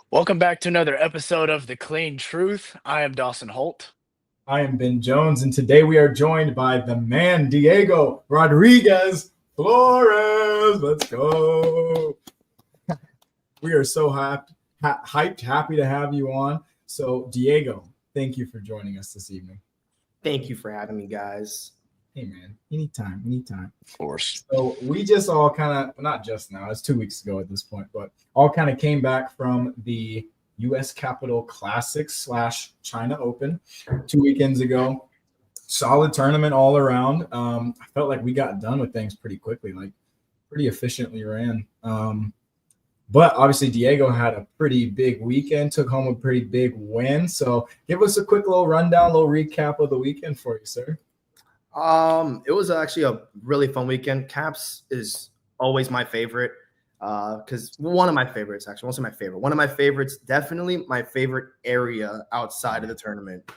Welcome back to another episode of The Clean Truth. I am Dawson Holt. I am Ben Jones, and today we are joined by the man, Diego Rodriguez Florez. Let's go. We are so hyped, happy to have you on. So, Diego, thank you for joining us this evening. Thank you for having me, guys. Hey, man, anytime. Of course. So, we just all kind of, not just now, it's 2 weeks ago at this point, but all kind of came back from the U.S. Capitol Classics / China Open 2 weekends ago. Solid tournament all around. I felt like we got done with things pretty quickly, like pretty efficiently ran. But obviously Diego had a pretty big weekend, took home a pretty big win. So give us a quick little rundown, little recap of the weekend for you, sir. It was actually a really fun weekend. Caps is always my favorite. Because one of my favorites, actually, won't say my favorite. One of my favorites, definitely my favorite area outside of the tournament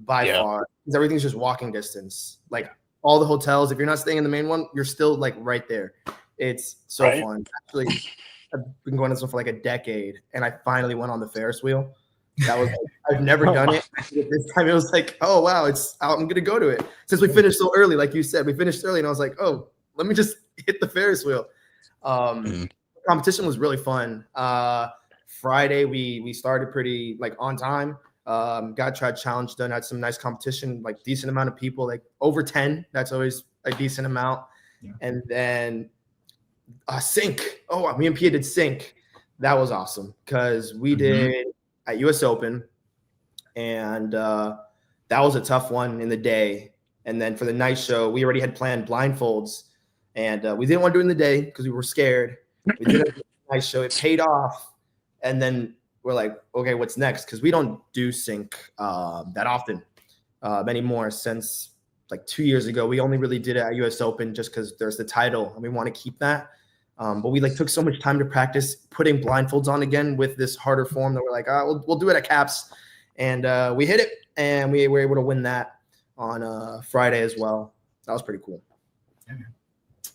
by far. Because everything's just walking distance. Like all the hotels, if you're not staying in the main one, you're still like right there. It's so fun. Actually, I've been going to this one for like a decade, and I finally went on the Ferris wheel. That was I've never done it. This time it was like, oh wow, I'm gonna go to it. Since we finished so early, like you said, we finished early, and I was like, oh, let me just hit the Ferris wheel. Competition was really fun. Friday we started pretty like on time. Got tried challenge done, had some nice competition, like decent amount of people, like over 10. That's always a decent amount. Yeah. And then sync. Oh, me and Pia did sync. That was awesome because we did at US Open, and that was a tough one in the day. And then for the night show, we already had planned blindfolds, and we didn't want to do it in the day because we were scared. We did a nice show. It paid off. And then we're like, okay, what's next? Because we don't do sync that often anymore. Since like 2 years ago, we only really did it at US Open just because there's the title and we want to keep that. But we like took so much time to practice putting blindfolds on again with this harder form that we're like, we'll do it at Caps. And we hit it, and we were able to win that on Friday as well. That was pretty cool. Yeah,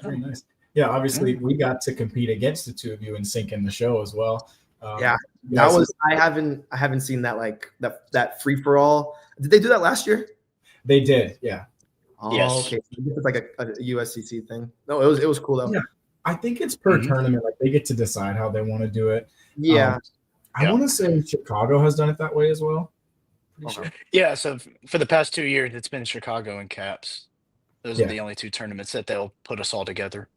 very nice. Yeah, obviously we got to compete against the two of you and sync in the show as well. That was I haven't seen that, like that free for all. Did they do that last year? They did, yeah. Oh, yes. Okay. It's like a USCC thing. No, it was cool though. Yeah, I think it's per tournament. Like they get to decide how they want to do it. Yeah, I want to say Chicago has done it that way as well. Sure. Yeah, so for the past 2 years, it's been Chicago and Caps. Those are the only two tournaments that they'll put us all together.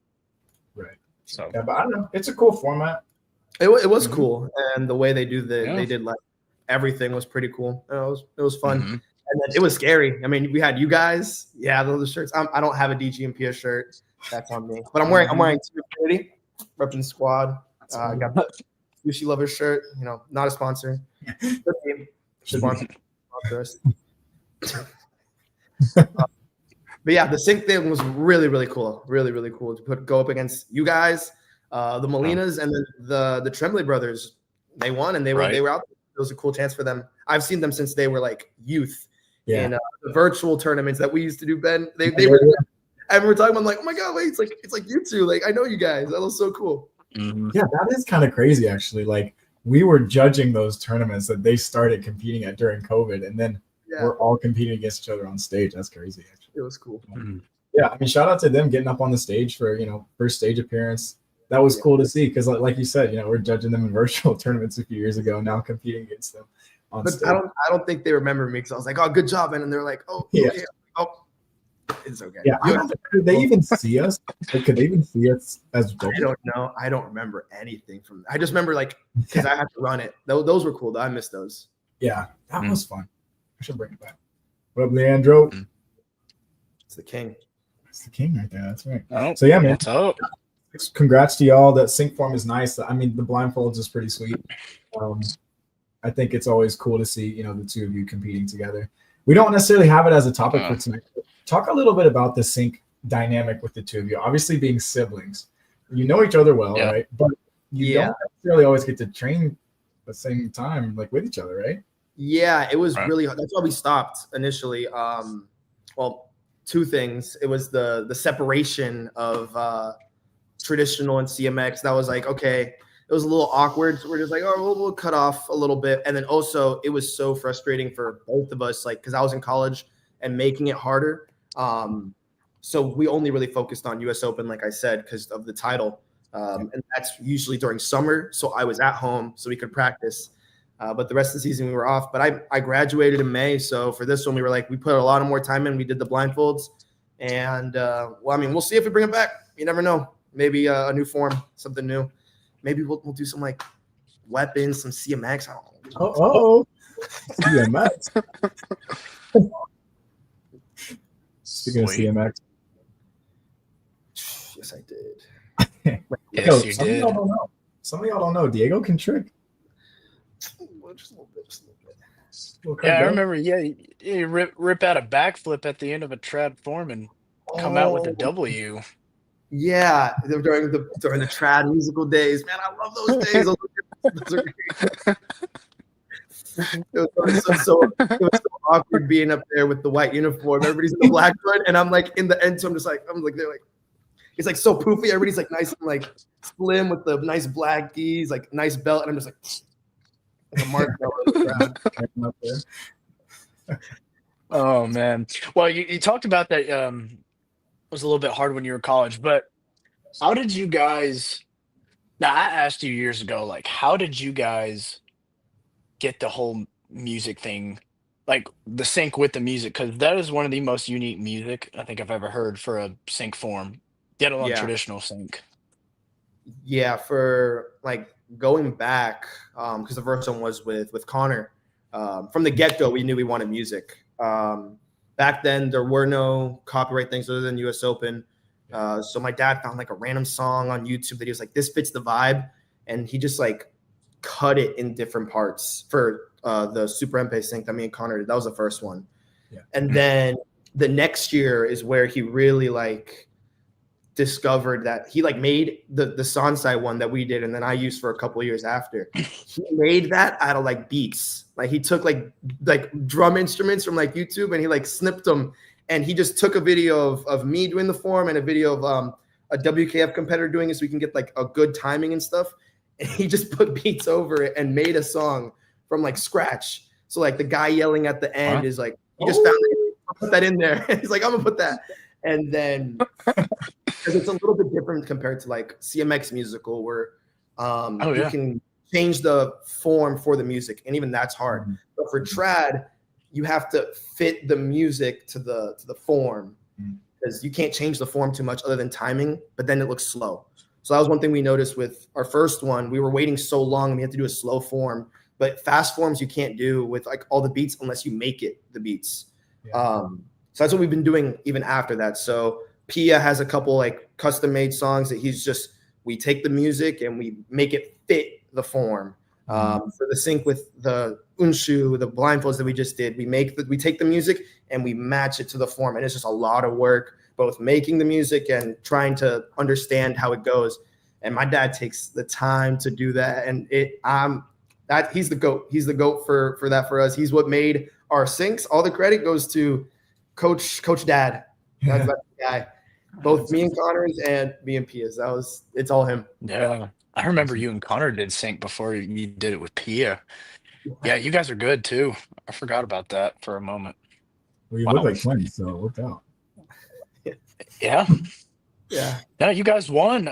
Right. So, yeah, but I don't know. It's a cool format. It was cool, and the way they did like everything was pretty cool. It was fun, and then it was scary. I mean, we had you guys. Yeah, those shirts. I don't have a DGMP shirt. That's on me. But I'm wearing Team Infinity, repping squad. I got the Sushi Lovers shirt. You know, not a sponsor. Sponsor us. But yeah, the sync thing was really, really cool. Really, really cool to go up against you guys, the Molinas, and then the Tremblay brothers. They won, and they were out. It was a cool chance for them. I've seen them since they were like youth in the virtual tournaments that we used to do. Ben, they were. I remember talking. I'm like, oh my god, wait, it's like you two. Like I know you guys. That was so cool. Yeah, that is kind of crazy, actually. Like we were judging those tournaments that they started competing at during COVID, and then we're all competing against each other on stage. That's crazy, actually. It was cool. Yeah, I mean, shout out to them getting up on the stage for first stage appearance. That was cool to see because, like you said, we're judging them in virtual tournaments a few years ago, now competing against them on stage. I don't think they remember me because I was like, oh, good job, and they're like, oh, okay. Oh, it's okay. Yeah, could they even see us? Like, could they even see us as judges? I don't know. I don't remember anything from that. I just remember because I had to run it. Those were cool. I missed those. Yeah, that was fun. I should bring it back. What up, Leandro? It's the king. It's the king right there. That's right. Oh, so yeah, man. Congrats to y'all. That sync form is nice. I mean, the blindfolds is pretty sweet. I think it's always cool to see the two of you competing together. We don't necessarily have it as a topic for tonight. Talk a little bit about the sync dynamic with the two of you. Obviously, being siblings, you know each other well, right? But you don't necessarily always get to train at the same time, like with each other, right? Yeah, it was really hard. That's why we stopped initially. Well, two things. It was the separation of traditional and CMX. That was like, okay, it was a little awkward. So we're just like, oh, we'll cut off a little bit. And then also it was so frustrating for both of us, like, because I was in college and making it harder. So we only really focused on US Open, like I said, because of the title. And that's usually during summer. So I was at home so we could practice. But the rest of the season we were off. But I graduated in May. So for this one, we were like, we put a lot of more time in. We did the blindfolds. And, well, I mean, we'll see if we bring it back. You never know. Maybe a new form, something new. Maybe we'll do some like weapons, some CMX. I don't know. CMX. Speaking of CMX. Yes, I did. Yes, you did. Some of y'all don't know. Diego can trick. Just a little bit. Yeah, I remember. Yeah, you rip out a backflip at the end of a trad form and come out with a W. Yeah, during the trad musical days, man, I love those days. Those are great. It was so awkward being up there with the white uniform. Everybody's in the black one, and I'm like in the end. So I'm like, they're like, it's like so poofy. Everybody's like nice and like slim with the nice black geese, like nice belt, and I'm just like a marshmallow. Oh man. Well, you talked about that. Was a little bit hard when you were in college, but how did you guys? Now, I asked you years ago, like, how did you guys get the whole music thing, like the sync with the music? Because that is one of the most unique music I think I've ever heard for a sync form, let alone traditional sync. Yeah, for like going back, because the first one was with Connor. From the get-go, we knew we wanted music. Back then, there were no copyright things other than US Open. So my dad found like a random song on YouTube that he was like, this fits the vibe. And he just like cut it in different parts for the Super MP sync that me and Connor did. That was the first one. Yeah. And then the next year is where he really like discovered that he like made the Sansai one that we did and then I used for a couple of years after. He made that out of like beats. Like he took like drum instruments from like YouTube and he like snipped them and he just took a video of me doing the form and a video of a WKF competitor doing it so we can get like a good timing and stuff. And he just put beats over it and made a song from like scratch. So like the guy yelling at the end is like, he just found it, put that in there. He's like, I'm gonna put that. And then because it's a little bit different compared to like CMX musical where you can change the form for the music. And even that's hard. Mm-hmm. But for trad, you have to fit the music to the form because you can't change the form too much other than timing, but then it looks slow. So that was one thing we noticed with our first one. We were waiting so long and we had to do a slow form, but fast forms you can't do with like all the beats unless you make it the beats. Yeah. So that's what we've been doing even after that. So Pia has a couple like custom made songs that we take the music and we make it fit the form. For the sync with the unshu, the blindfolds that we just did, we take the music and we match it to the form. And it's just a lot of work, both making the music and trying to understand how it goes. And my dad takes the time to do that. And he's the GOAT. He's the GOAT for that for us. He's what made our syncs. All the credit goes to Coach Dad. That's that guy. Both me and Connor's and me and Pia's. It's all him. Yeah. I remember you and Connor did sync before you did it with Pia. Yeah, you guys are good too. I forgot about that for a moment. Well, you look like twins, so it worked out. Yeah. Yeah. No, you guys won.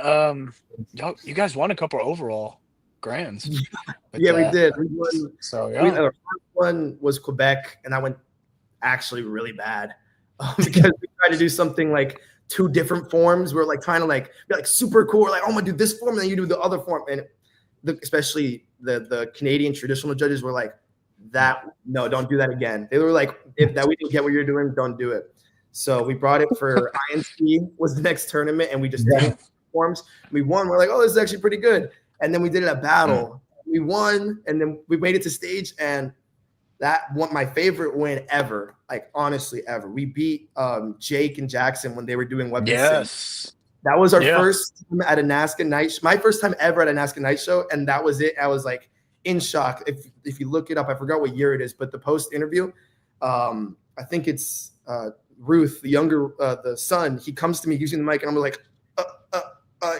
You guys won a couple of overall grands. Yeah, we did. We won. So yeah. Our first one was Quebec, and that went actually really bad because we tried to do something like two different forms. We're like trying to like be like super cool. We're like, oh, I'm gonna do this form, and then you do the other form. And especially the Canadian traditional judges were like, no, don't do that again. They were like, if that we didn't get what you're doing, don't do it. So we brought it for INC was the next tournament, and we just did forms. We won. We're like, oh, this is actually pretty good. And then we did it at battle. We won, and then we made it to stage, and that one my favorite win ever. Like honestly, ever. We beat Jake and Jackson when they were doing weapons. Yes. That was our first time at a NASCA night. My first time ever at a NASCA night show, and that was it. I was like in shock. If you look it up, I forgot what year it is, but the post interview, I think it's Ruth, the younger, the son. He comes to me using the mic, and I'm like,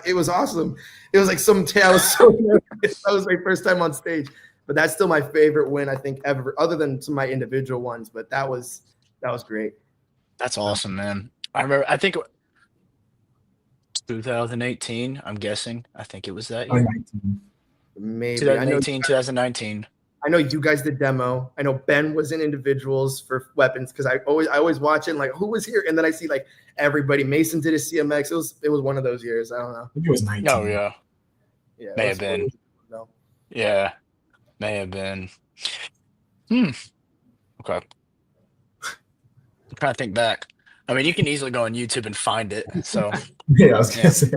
It was awesome. It was like I was so nervous. That was my first time on stage, but that's still my favorite win I think ever, other than some of my individual ones. But that was great. That's awesome, man. I remember. I think 2018. I'm guessing. I think it was that year. 2019. Maybe 2018, 2019. I know you guys did demo. I know Ben was in individuals for weapons because I always watch it and like who was here, and then I see like everybody. Mason did a CMX. It was one of those years. I don't know. I think it was 19. Oh yeah, Yeah, may have been. No. Yeah, may have been. Hmm. Okay. I'm trying to think back. I mean, you can easily go on YouTube and find it. So Yeah, I was gonna say.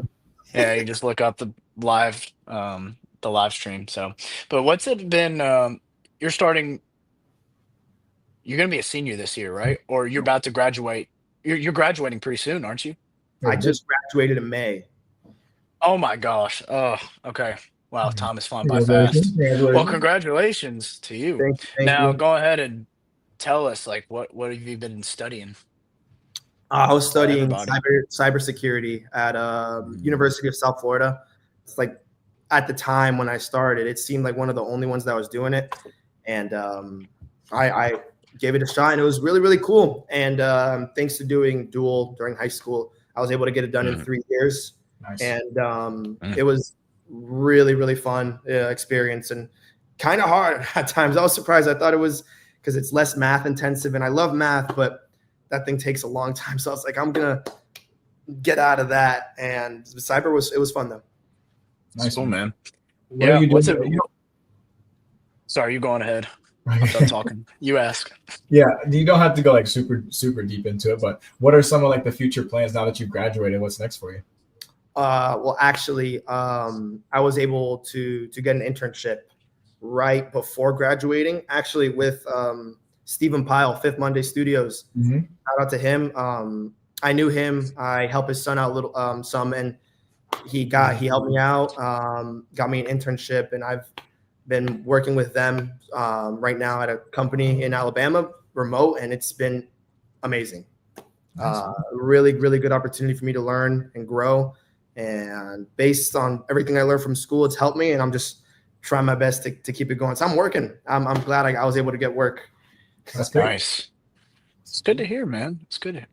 yeah, you just look up the live stream. So, but what's it been? You're starting. You're going to be a senior this year, right? Or you're about to graduate. You're graduating pretty soon, aren't you? I just graduated in May. Oh my gosh. Oh, okay. Wow, time is flying by Congratulations. fast. Well, congratulations to you. Thank Now, you. go ahead and tell us, like, what have you been studying? I was studying everybody. cybersecurity at University of South Florida. It's like at the time when I started, it seemed like one of the only ones that was doing it, and I gave it a shot, and it was really, really cool. And thanks to doing dual during high school, I was able to get it done in 3 years. Nice. And it was really, really fun experience and kind of hard at times. I was surprised. I thought it was because it's less math intensive, and I love math, but that thing takes a long time. So I was like, I'm gonna get out of that. And cyber was fun though. Nice, cool, man. What are you doing? Sorry, you going ahead. I'm done talking. You ask. Yeah, you don't have to go like super, super deep into it, but what are some of like the future plans now that you've graduated? What's next for you? Well, actually, I was able to get an internship right before graduating, actually with Stephen Pyle, Fifth Monday Studios. Mm-hmm. Shout out to him. I knew him. I helped his son out a little, some, and he helped me out, got me an internship, and I've been working with them right now at a company in Alabama, remote, and it's been amazing. Nice. Really, really good opportunity for me to learn and grow. And based on everything I learned from school, it's helped me, and I'm just trying my best to keep it going. So I'm working. I'm glad I was able to get work. That's great. Nice. It's good to hear, man. It's good.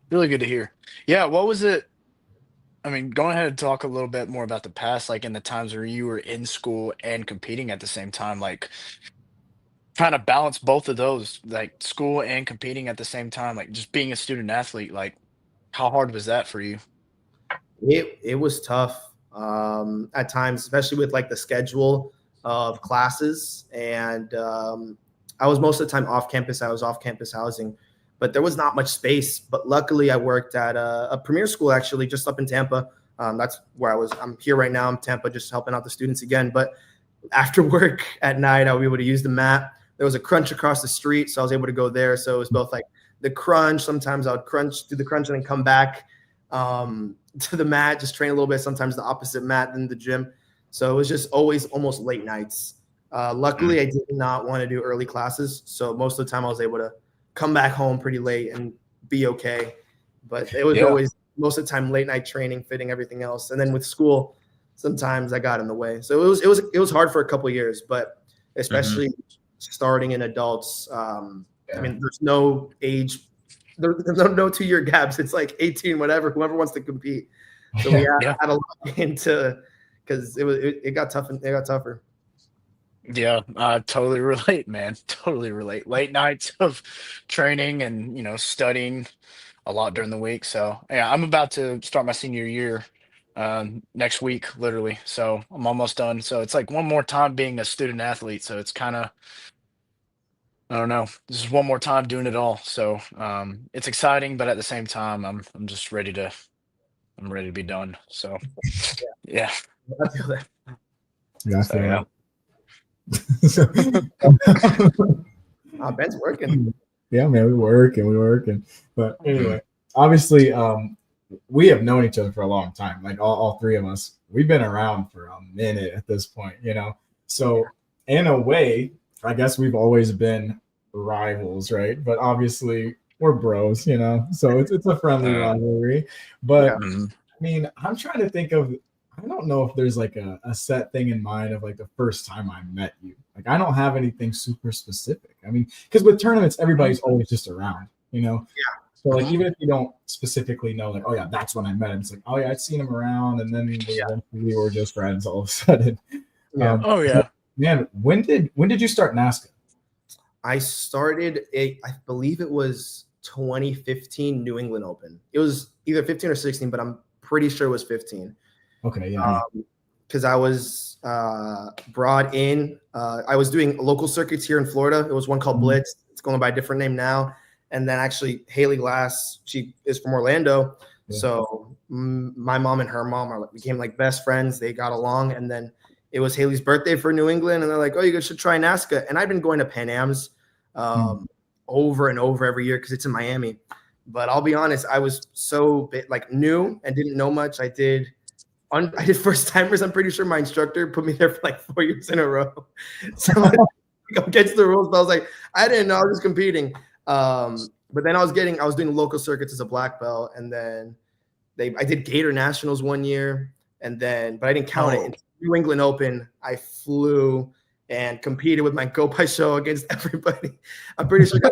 Really good to hear. Yeah. What was it? I mean, go ahead and talk a little bit more about the past, like in the times where you were in school and competing at the same time, like trying to balance both of those, like school and competing at the same time, like just being a student athlete. Like, how hard was that for you? It was tough at times, especially with like the schedule of classes. And I was most of the time off campus. I was off campus housing, but there was not much space. But luckily I worked at a premier school, actually, just up in Tampa. That's where I was. I'm here right now. I'm Tampa, just helping out the students again. But after work at night, I was able to use the mat. There was a crunch across the street, so I was able to go there. So it was both like the crunch. Sometimes I would do the crunch and then come back to the mat, just train a little bit. Sometimes the opposite mat than the gym. So it was just always almost late nights. Luckily, I did not want to do early classes. So most of the time I was able to come back home pretty late and be okay. But it was always most of the time late night training, fitting everything else. And then with school, sometimes I got in the way. So it was hard for a couple of years, but especially starting in adults. I mean, there's no age, there's no 2-year gaps. It's like 18, whatever, whoever wants to compete. So we had a lot into, because it got tough and it got tougher. Yeah, totally relate, man. Totally relate. Late nights of training and, studying a lot during the week. So yeah, I'm about to start my senior year next week, literally. So I'm almost done. So it's like one more time being a student athlete. So it's kind of, I don't know, this is one more time doing it all. So it's exciting, but at the same time, I'm just ready to be done. So yeah. I feel that. Yeah, So, yeah. Ben's working. Yeah, man, we're working. But anyway, obviously, we have known each other for a long time. Like all three of us, we've been around for a minute at this point, So in a way, I guess we've always been rivals, right? But obviously, we're bros, So it's a friendly rivalry. But mean, I'm trying to think of. I don't know if there's like a set thing in mind of like the first time I met you. Like I don't have anything super specific. I mean, because with tournaments, everybody's always just around, you know. Yeah. So like even if you don't specifically know, like, oh yeah, that's when I met him. It's like, oh yeah, I'd seen him around, and then we were just friends all of a sudden. Yeah. Oh yeah. Man, when did you start NASCAR? I started I believe it was 2015 New England Open. It was either 15 or 16, but I'm pretty sure it was 15. Okay, yeah. Because I was brought in. I was doing local circuits here in Florida. It was one called Blitz. It's going by a different name now. And then actually Haley Glass, she is from Orlando. Yeah. So my mom and her mom became like best friends. They got along. And then it was Haley's birthday for New England. And they're like, oh, you guys should try NASCAR. And I've been going to Pan Am's over and over every year because it's in Miami. But I'll be honest, I was so new and didn't know much. I did first timers. I'm pretty sure my instructor put me there for like 4 years in a row. So against the rules, but I was like, I didn't know. I was just competing. But then I was doing local circuits as a black belt, and then I did Gator Nationals 1 year, but I didn't count it. In New England Open, I flew and competed with my go by show against everybody. I'm pretty sure I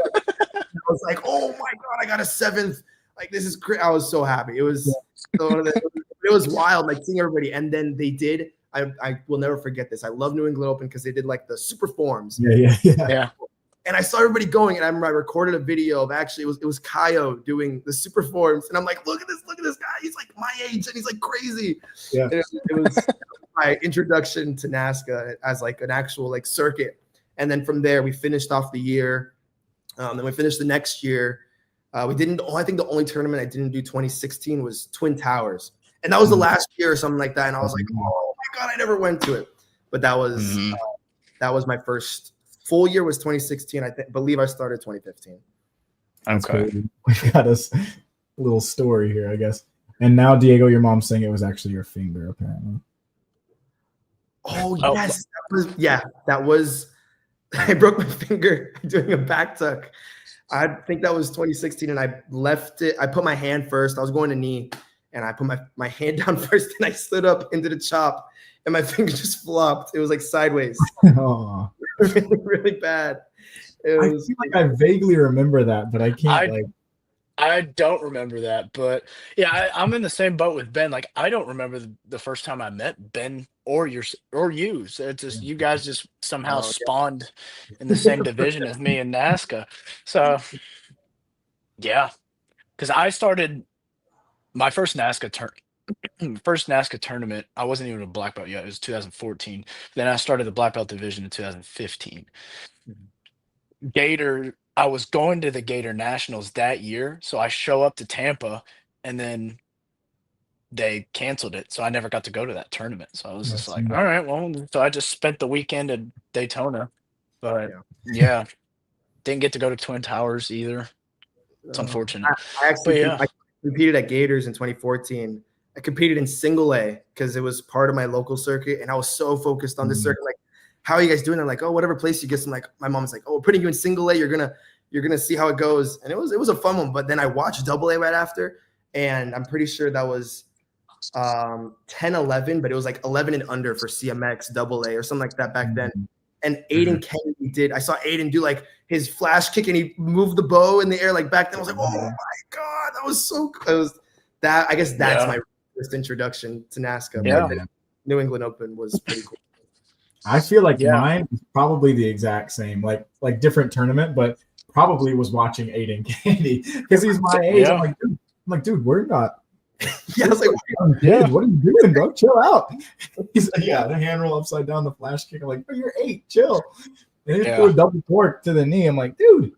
was like, oh my god, I got a 7th. Like this is great. I was so happy. It was it was wild, like seeing everybody. And then they did. I will never forget this. I love New England Open because they did like the super forms. Yeah. And I saw everybody going, and I remember I recorded a video of actually it was Kaio doing the super forms, and I'm like, look at this guy. He's like my age, and he's like crazy. Yeah. It was my introduction to NASCAR as like an actual like circuit. And then from there, we finished off the year. Then we finished the next year. We didn't. I think the only tournament I didn't do 2016 was Twin Towers, and that was the last year or something like that. And I was like, oh my god, I never went to it. But that was my first full year was 2016. I believe I started 2015. Okay, we got us a little story here, I guess. And now, Diego, your mom's saying it was actually your finger, apparently. Oh yes, that was. I broke my finger doing a back tuck. I think that was 2016, and I left it. I put my hand first. I was going to knee, and I put my hand down first, and I stood up into the chop, and my finger just flopped. It was like sideways. Oh. really, really bad. I feel like I vaguely remember that, but I can't I don't remember that, but yeah, I'm in the same boat with Ben. Like, I don't remember the first time I met Ben or you. So it's just you guys just somehow spawned in the same division as me in NASCAR. So yeah, because I started my first NASCAR tournament. I wasn't even a black belt yet. It was 2014. Then I started the black belt division in 2015. Gator. I was going to the Gator Nationals that year, so I show up to Tampa, and then they canceled it, so I never got to go to that tournament. So I was just like, all right, well, so I just spent the weekend at Daytona, but yeah, didn't get to go to Twin Towers either. It's unfortunate. I competed at Gators in 2014. I competed in single A because it was part of my local circuit, and I was so focused on this circuit, like, how are you guys doing? I'm like, oh, whatever place you get. I'm like, my mom's like, oh, we're putting you in single A. You're gonna see how it goes. And it was a fun one. But then I watched double A right after, and I'm pretty sure that was 10-11, but it was like 11 and under for CMX double A or something like that back then. And Aiden Kennedy I saw Aiden do like his flash kick, and he moved the bow in the air like back then. I was like, oh my god, that was so close. I guess that's my first introduction to NASCAR. Yeah. New England Open was pretty cool. I feel like mine is probably the exact same, like different tournament, but probably was watching Aiden Kennedy because he's my age. Yeah. I'm like, dude, we're not. Yeah, I was like, what are you doing, bro? Chill out. He's like, the hand roll upside down, the flash kick. I'm like, oh, you're 8, chill. And he threw a double torque to the knee. I'm like, dude,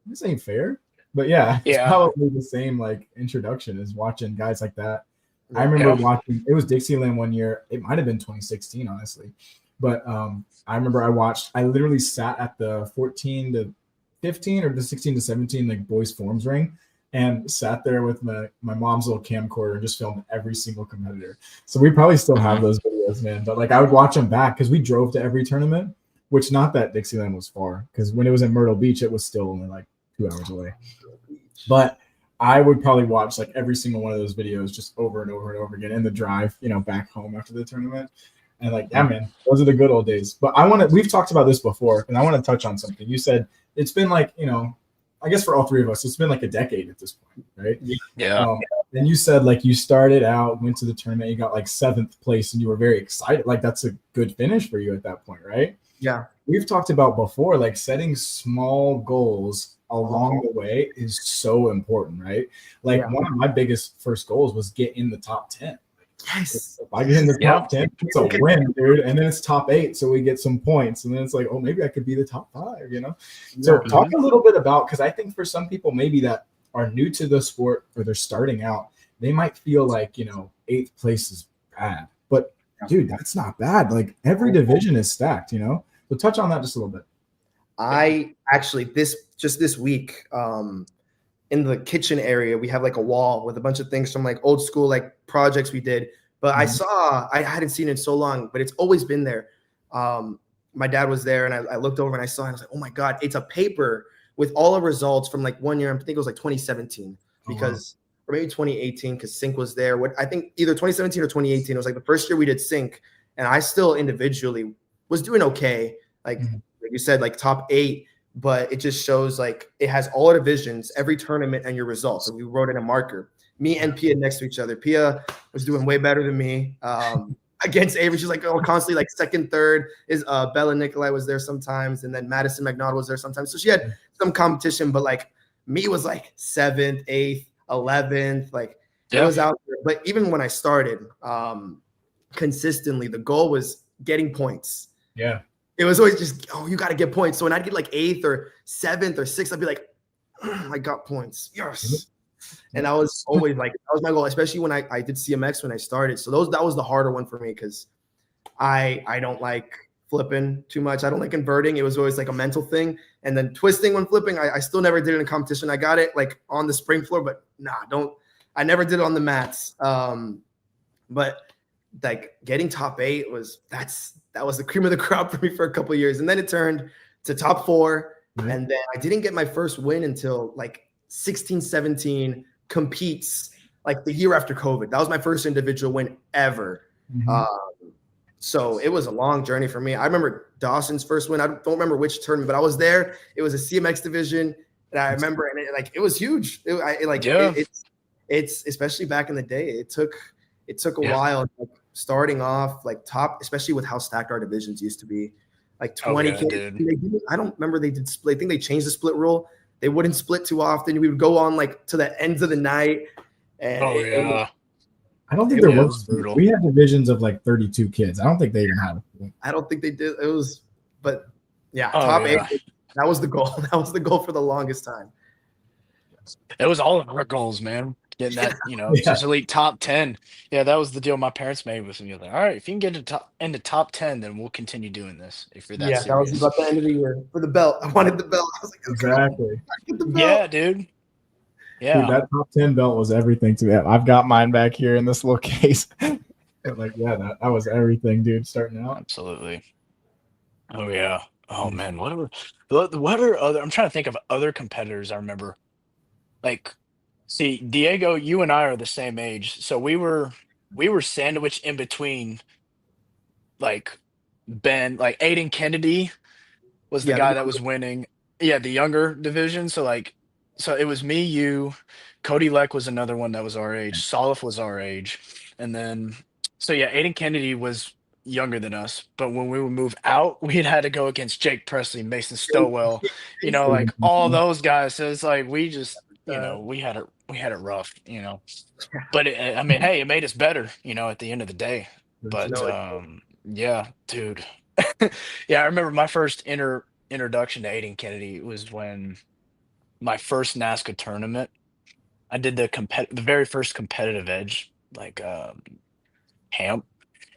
this ain't fair. But it's probably the same like introduction as watching guys like that. I remember watching. It was Dixieland one year. It might have been 2016, honestly. But I remember I literally sat at the 14 to 15 or the 16 to 17 like boys forms ring and sat there with my mom's little camcorder and just filmed every single competitor. So we probably still have those videos, man. But like I would watch them back because we drove to every tournament, which not that Dixieland was far because when it was in Myrtle Beach, it was still only like 2 hours away. But I would probably watch like every single one of those videos just over and over and over again in the drive, back home after the tournament. And like, yeah, man, those are the good old days. But we've talked about this before, and I want to touch on something. You said it's been like, I guess for all three of us, it's been like a decade at this point, right? Yeah. And you said like you started out, went to the tournament, you got like 7th place, and you were very excited. Like that's a good finish for you at that point, right? Yeah. We've talked about before, like setting small goals along the way is so important, right? Like one of my biggest first goals was get in the top 10. Yes. If I get in the top 10, it's a win, dude. And then it's top 8, so we get some points. And then it's like, oh, maybe I could be the top 5, So talk a little bit about, because I think for some people maybe that are new to the sport or they're starting out, they might feel like, 8th place is bad. But dude, that's not bad. Like every division is stacked, So touch on that just a little bit. I actually this week, in the kitchen area, we have like a wall with a bunch of things from like old school like projects we did. But I hadn't seen it in so long, but it's always been there. My dad was there, and I looked over and I saw it. And I was like, oh my God, it's a paper with all the results from like one year. I think it was like 2017 because, or maybe 2018 because Sync was there. I think either 2017 or 2018. It was like the first year we did Sync, and I still individually was doing okay. Like you said, like top 8. But it just shows like it has all divisions, every tournament, and your results. So we wrote in a marker. Me and Pia next to each other. Pia was doing way better than me against Avery. She's like constantly like second, third. Is Bella Nikolai was there sometimes, and then Madison McNaught was there sometimes. So she had some competition, but like me was like 7th, 8th, 11th. Like it was out there. But even when I started, consistently, the goal was getting points. Yeah. It was always just, you got to get points. So when I'd get like 8th or 7th or 6th, I'd be like, I got points. Yes. And I was always like, that was my goal, especially when I did CMX when I started. So that was the harder one for me because I don't like flipping too much. I don't like inverting. It was always like a mental thing. And then twisting when flipping, I still never did it in competition. I got it like on the spring floor, but I never did it on the mats. But like getting top 8 that was the cream of the crop for me for a couple of years. And then it turned to top 4. And then I didn't get my first win until like 16, 17 competes like the year after COVID. That was my first individual win ever. So it was a long journey for me. I remember Dawson's first win. I don't remember which tournament, but I was there. It was a CMX division. And I remember, and it was huge. It's especially back in the day, it took a while, like, starting off like top, especially with how stacked our divisions used to be, like 20 kids. I don't remember they did split. I think they changed the split rule. They wouldn't split too often. We would go on like to the ends of the night. And I don't think there was brutal. We had divisions of like 32 kids. I don't think they even had it. I don't think they did. It was, but top 8. That was the goal. That was the goal for the longest time. It was all of our goals, man. Getting that, just elite top 10. Yeah, that was the deal my parents made with me. Like, all right, if you can get into top 10, then we'll continue doing this. If you're that serious. That was about the end of the year for the belt. I wanted the belt. I was like, exactly. Yeah, dude. Yeah, dude, that top 10 belt was everything to me. I've got mine back here in this little case. Like, that was everything, dude. Starting out. Absolutely. Oh yeah. Oh man, what are other? I'm trying to think of other competitors I remember. Like, see, Diego, you and I are the same age, so we were sandwiched in between, like like Aiden Kennedy was the guy that was winning. Yeah, the younger division. So it was me, you, Cody Leck was another one that was our age. Salif was our age, and then Aiden Kennedy was younger than us. But when we would move out, we had to go against Jake Presley, Mason Stowell, like all those guys. So it's like we just. We had it rough, but hey, it made us better, at the end of the day. But yeah, dude. Yeah, I remember my first introduction to Aiden Kennedy was when my first NASCAR tournament. I did the very first competitive edge, like Hamp,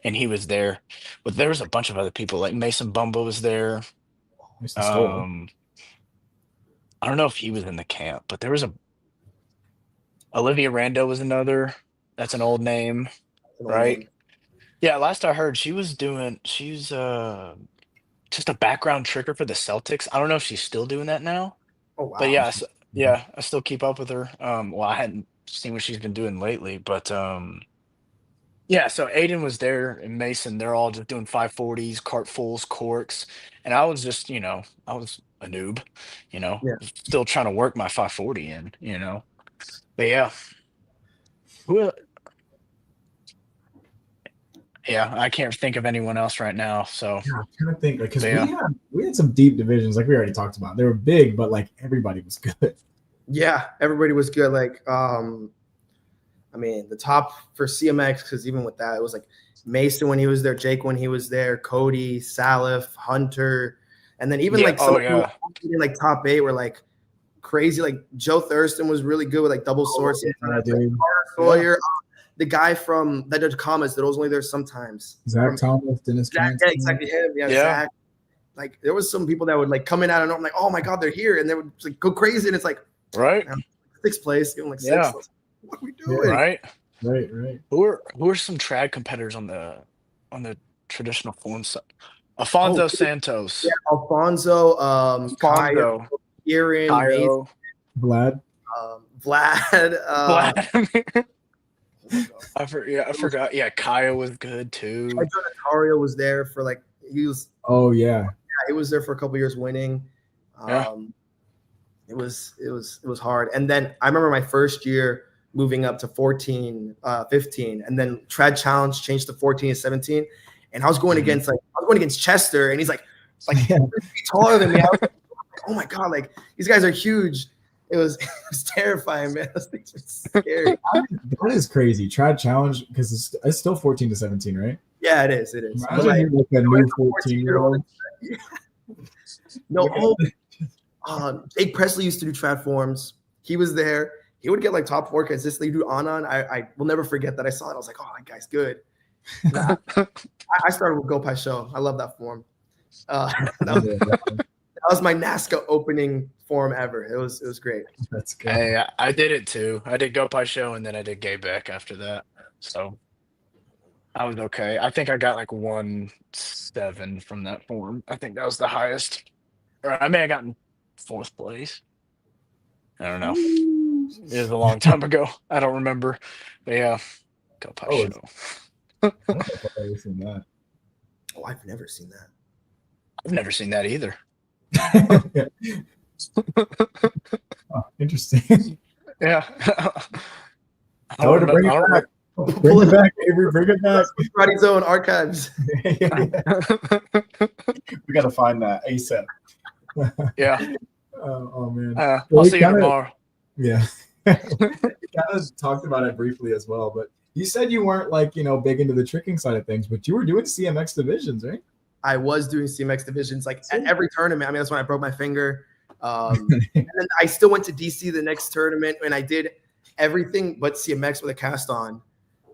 and he was there. But there was a bunch of other people, like Mason Bumbo was there. I don't know if he was in the camp, but there was Olivia Rando was another. That's an old name, right? Yeah, last I heard, she's just a background tricker for the Celtics. I don't know if she's still doing that now. Oh wow! But yeah, Yeah, I still keep up with her. Well, I hadn't seen what she's been doing lately, but yeah. So Aiden was there and Mason. They're all just doing 540s, cartfuls, corks, and I was just, I was a noob, Yeah. still trying to work my 540 in, But yeah, who? Yeah, I can't think of anyone else right now. So, Yeah, I'm trying to think because but yeah, we had some deep divisions, like we already talked about. They were big, but like everybody was good. Yeah, everybody was good. Like, I mean, the top for CMX, because even with that, it was like Mason when he was there, Jake when he was there, Cody, Salif, Hunter, and then even yeah. like some Oh of them yeah, in like top 8 were like crazy. Like Joe Thurston was really good with like double swords. Yeah, dude. Sawyer, the guy from that does comments that was only there sometimes. Zach Thomas, Dennis Zach, Cranston. yeah, exactly him. Yeah, Yeah. Zach. Like there was some people that would like come in out of nowhere. I'm like, oh my god, they're here, and they would just, like go crazy, and it's like right. 6th place, like Yeah. 6th. What are we doing? Right. Right. Who are some trad competitors on the traditional form side? Alfonso Santos, Yeah, Alfonso, Kyle, Alfonso, Kieran, Mason, Caio, Vlad. Vlad. Vlad. Oh my God. I forgot. Yeah, Kaya was good too. Tario was there for like he was Yeah. he was there for a couple years winning. Yeah. It was hard. And then I remember my first year moving up to 14, 15, and then Trad Challenge changed to 14 and 17. And I was going against Chester, and he's like 3 feet taller than me. I was like, oh my god, like these guys are huge. It was terrifying, man. Those things are scary. That is crazy. Trad Challenge because it's still 14 to 17, right? Yeah, it is. But Imagine like a new 14-year-old. No, Jake Presley used to do trad forms. He was there. He would get like top 4 consistently. Do Anon. I will never forget that. I saw it. I was like, oh, that guy's good. I started with Go Pai Show. I love that form. That was my NASCA opening form ever. It was great. That's good. Hey, I did it too. I did Go Pai Show and then I did Gay Beck after that. So I was okay. I think I got like 1-7 from that form. I think that was the highest. Or I may have gotten 4th place. I don't know. It was a long time ago. I don't remember. But yeah, Go Pai Show. I don't know if I've ever seen that. Oh, I've never seen that. I've never seen that either. Oh, interesting. Yeah. I would bring it back. Bring it back, Avery. Bring it back. Karate Zone archives. We got to find that ASAP. Yeah. Oh man. I'll see you tomorrow. Yeah. We kind of talked about it briefly as well, but you said you weren't like, big into the tricking side of things, but you were doing CMX divisions, right? I was doing CMX divisions like at every tournament. I mean, that's when I broke my finger. And then I still went to DC the next tournament and I did everything but CMX with a cast on.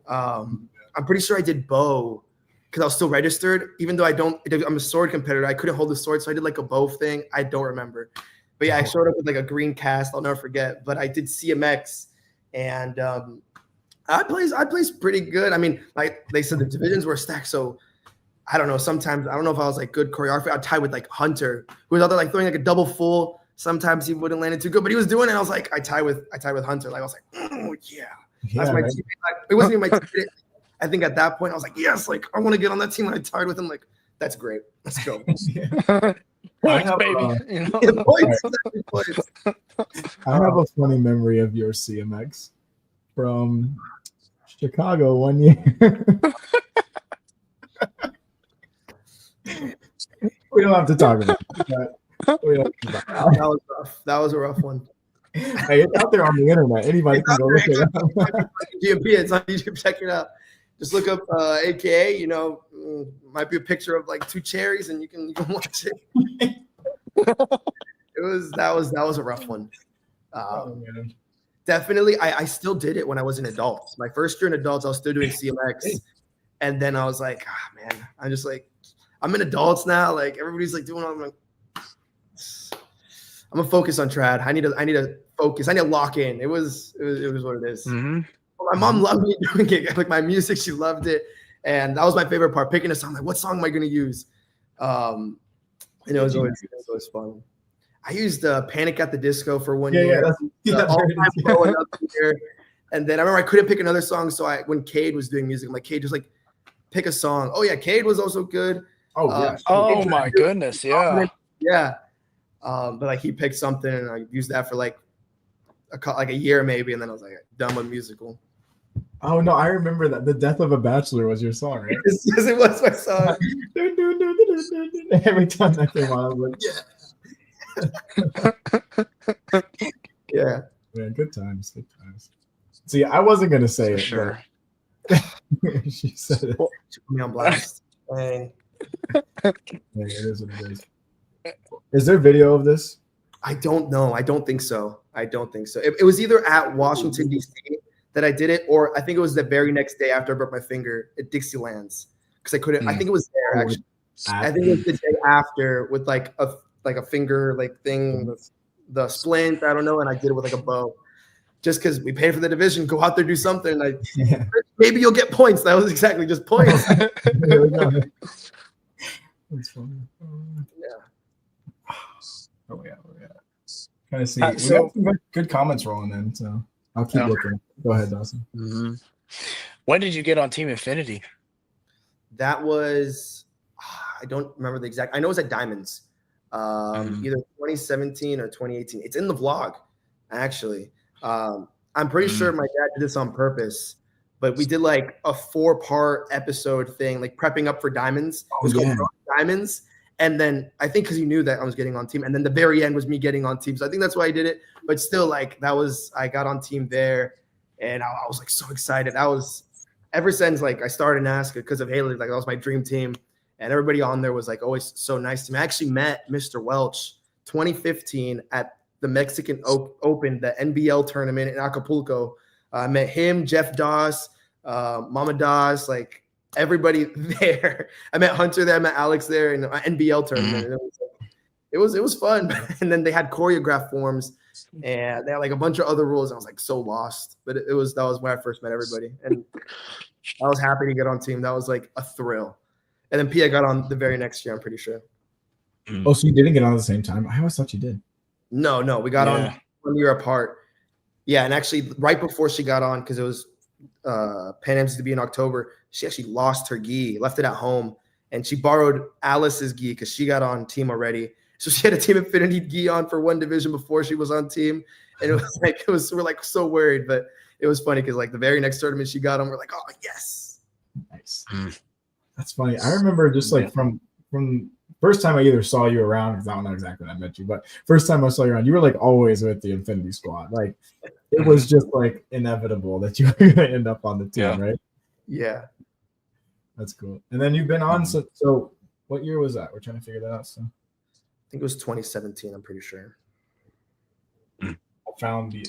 I'm pretty sure I did bow because I was still registered, even though I'm a sword competitor. I couldn't hold the sword, so I did like a bow thing. I don't remember. But yeah, I showed up with like a green cast. I'll never forget. But I did CMX and I placed pretty good. I mean, like they said, the divisions were stacked, so I don't know. Sometimes I don't know if I was like good choreography. I'd tie with like Hunter, who was out there like throwing like a double full. Sometimes he wouldn't land it too good, but he was doing it. And I was like, I tie with Hunter. Like I was like, oh yeah, that's my team. Like, it wasn't even my team. I think at that point I was like, yes, like I want to get on that team. And I tied with him. Like that's great. Let's go. Points, baby. Points. I have a funny memory of your CMX from Chicago one year. We don't have to talk about that. That was rough. That was a rough one. Hey, it's out there on the internet. Anybody can go look it up. GMP, it's on YouTube. Check it out. Just look up AKA. Might be a picture of like 2 cherries, and you can watch it. That was a rough one. Definitely, I still did it when I was in adults. My first year in adults, I was still doing CMX, and then I was like, man, I'm just like, I'm in adults now. Like everybody's like doing all. I'm like, I'm gonna focus on trad. I need to focus. I need to lock in. It was what it is. Mm-hmm. My mom loved me doing it. Like my music, she loved it, and that was my favorite part. Picking a song, like what song am I gonna use? And it was always fun. I used Panic at the Disco for one Yeah, year. All there it Time is. Low another year. And then I remember I couldn't pick another song. So when Cade was doing music, I'm like, Cade, just like pick a song. Oh yeah, Cade was also good. Oh yeah. Oh my goodness, yeah. Yeah. But like he picked something and I used that for like a year maybe, and then I was like done with musical. Oh no, I remember that. The Death of a Bachelor was your song, right? Yes, it was my song. Every time that came on, I was like, Yeah. Man, good times, good times. See, I wasn't gonna say For it, sure. but she said it. She put me on blast. Dang. Yeah, it is what it is. Is there video of this? I don't know. I don't think so. It was either at Washington, D.C. that I did it, or I think it was the very next day after I broke my finger at Dixieland's. Because I couldn't, I think it was there actually. I think it was the day after with like a finger like thing, the splint, I don't know, and I did it with like a bow. Just because we paid for the division, go out there, do something. Maybe you'll get points. That was exactly just points. There we go. That's funny. Yeah. Oh yeah. Trying to see. So- We got some good comments rolling in, so I'll keep looking. Go ahead, Dawson. Mhm. When did you get on Team Infinity? That was, I don't remember the exact. I know it was at Diamonds, either 2017 or 2018. It's in the vlog, actually. I'm pretty sure my dad did this on purpose, but we did like a 4-part episode thing, like prepping up for Diamonds. It was called Diamonds. And then I think because he knew that I was getting on team, and then the very end was me getting on team. So I think that's why I did it. But still, like I got on team there, and I was like so excited. That was ever since like I started NASCAR because of Haley. Like that was my dream team, and everybody on there was like always so nice to me. I actually met Mr. Welch 2015 at the Mexican Open, the NBL tournament in Acapulco. I met him, Jeff Doss, Mama Doss, like everybody there. I met Hunter there, I met Alex there in the NBL tournament. And it was fun. And then they had choreographed forms and they had like a bunch of other rules. I was like so lost, but that was where I first met everybody. And I was happy to get on team. That was like a thrill. And then Pia got on the very next year, I'm pretty sure. Oh, so you didn't get on at the same time? I always thought you did. No, we got on 1 year apart. Yeah, and actually right before she got on, because it was Pan Am's to be in October, she actually lost her gi, left it at home, and she borrowed Alice's gi because she got on team already. So she had a Team Infinity gi on for one division before she was on team, and it was like we're like so worried, but it was funny because like the very next tournament she got on, we're like, oh yes, nice. That's funny. I remember just like from first time I either saw you around, because I don't know exactly when I met you, but first time I saw you around, you were like always with the Infinity Squad. Like it was just like inevitable that you were gonna end up on the team, right? Yeah. That's cool. And then you've been on so what year was that? We're trying to figure that out. So I think it was 2017, I'm pretty sure. I found the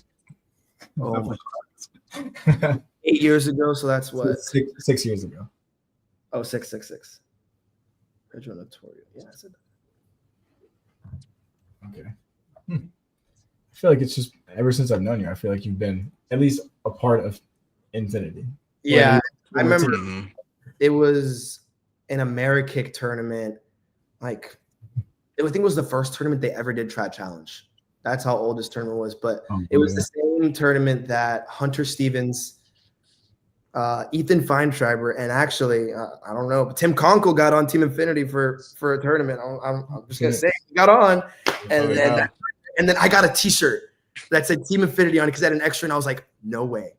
8 years ago, so that's what 6 years ago. Oh, 666. Pedro Notorio. Yeah, I said that. Okay. I feel like it's just ever since I've known you, I feel like you've been at least a part of Infinity. Yeah, I remember it was an AmeriKick tournament. Like, I think it was the first tournament they ever did Trad Challenge. That's how old this tournament was. But it was the same tournament that Hunter Stevens, Ethan Feinschreiber, and actually, I don't know, but Tim Conkle got on Team Infinity for a tournament. I'm just gonna say he got on, and then I got a T-shirt that said Team Infinity on it because I had an extra, and I was like, no way.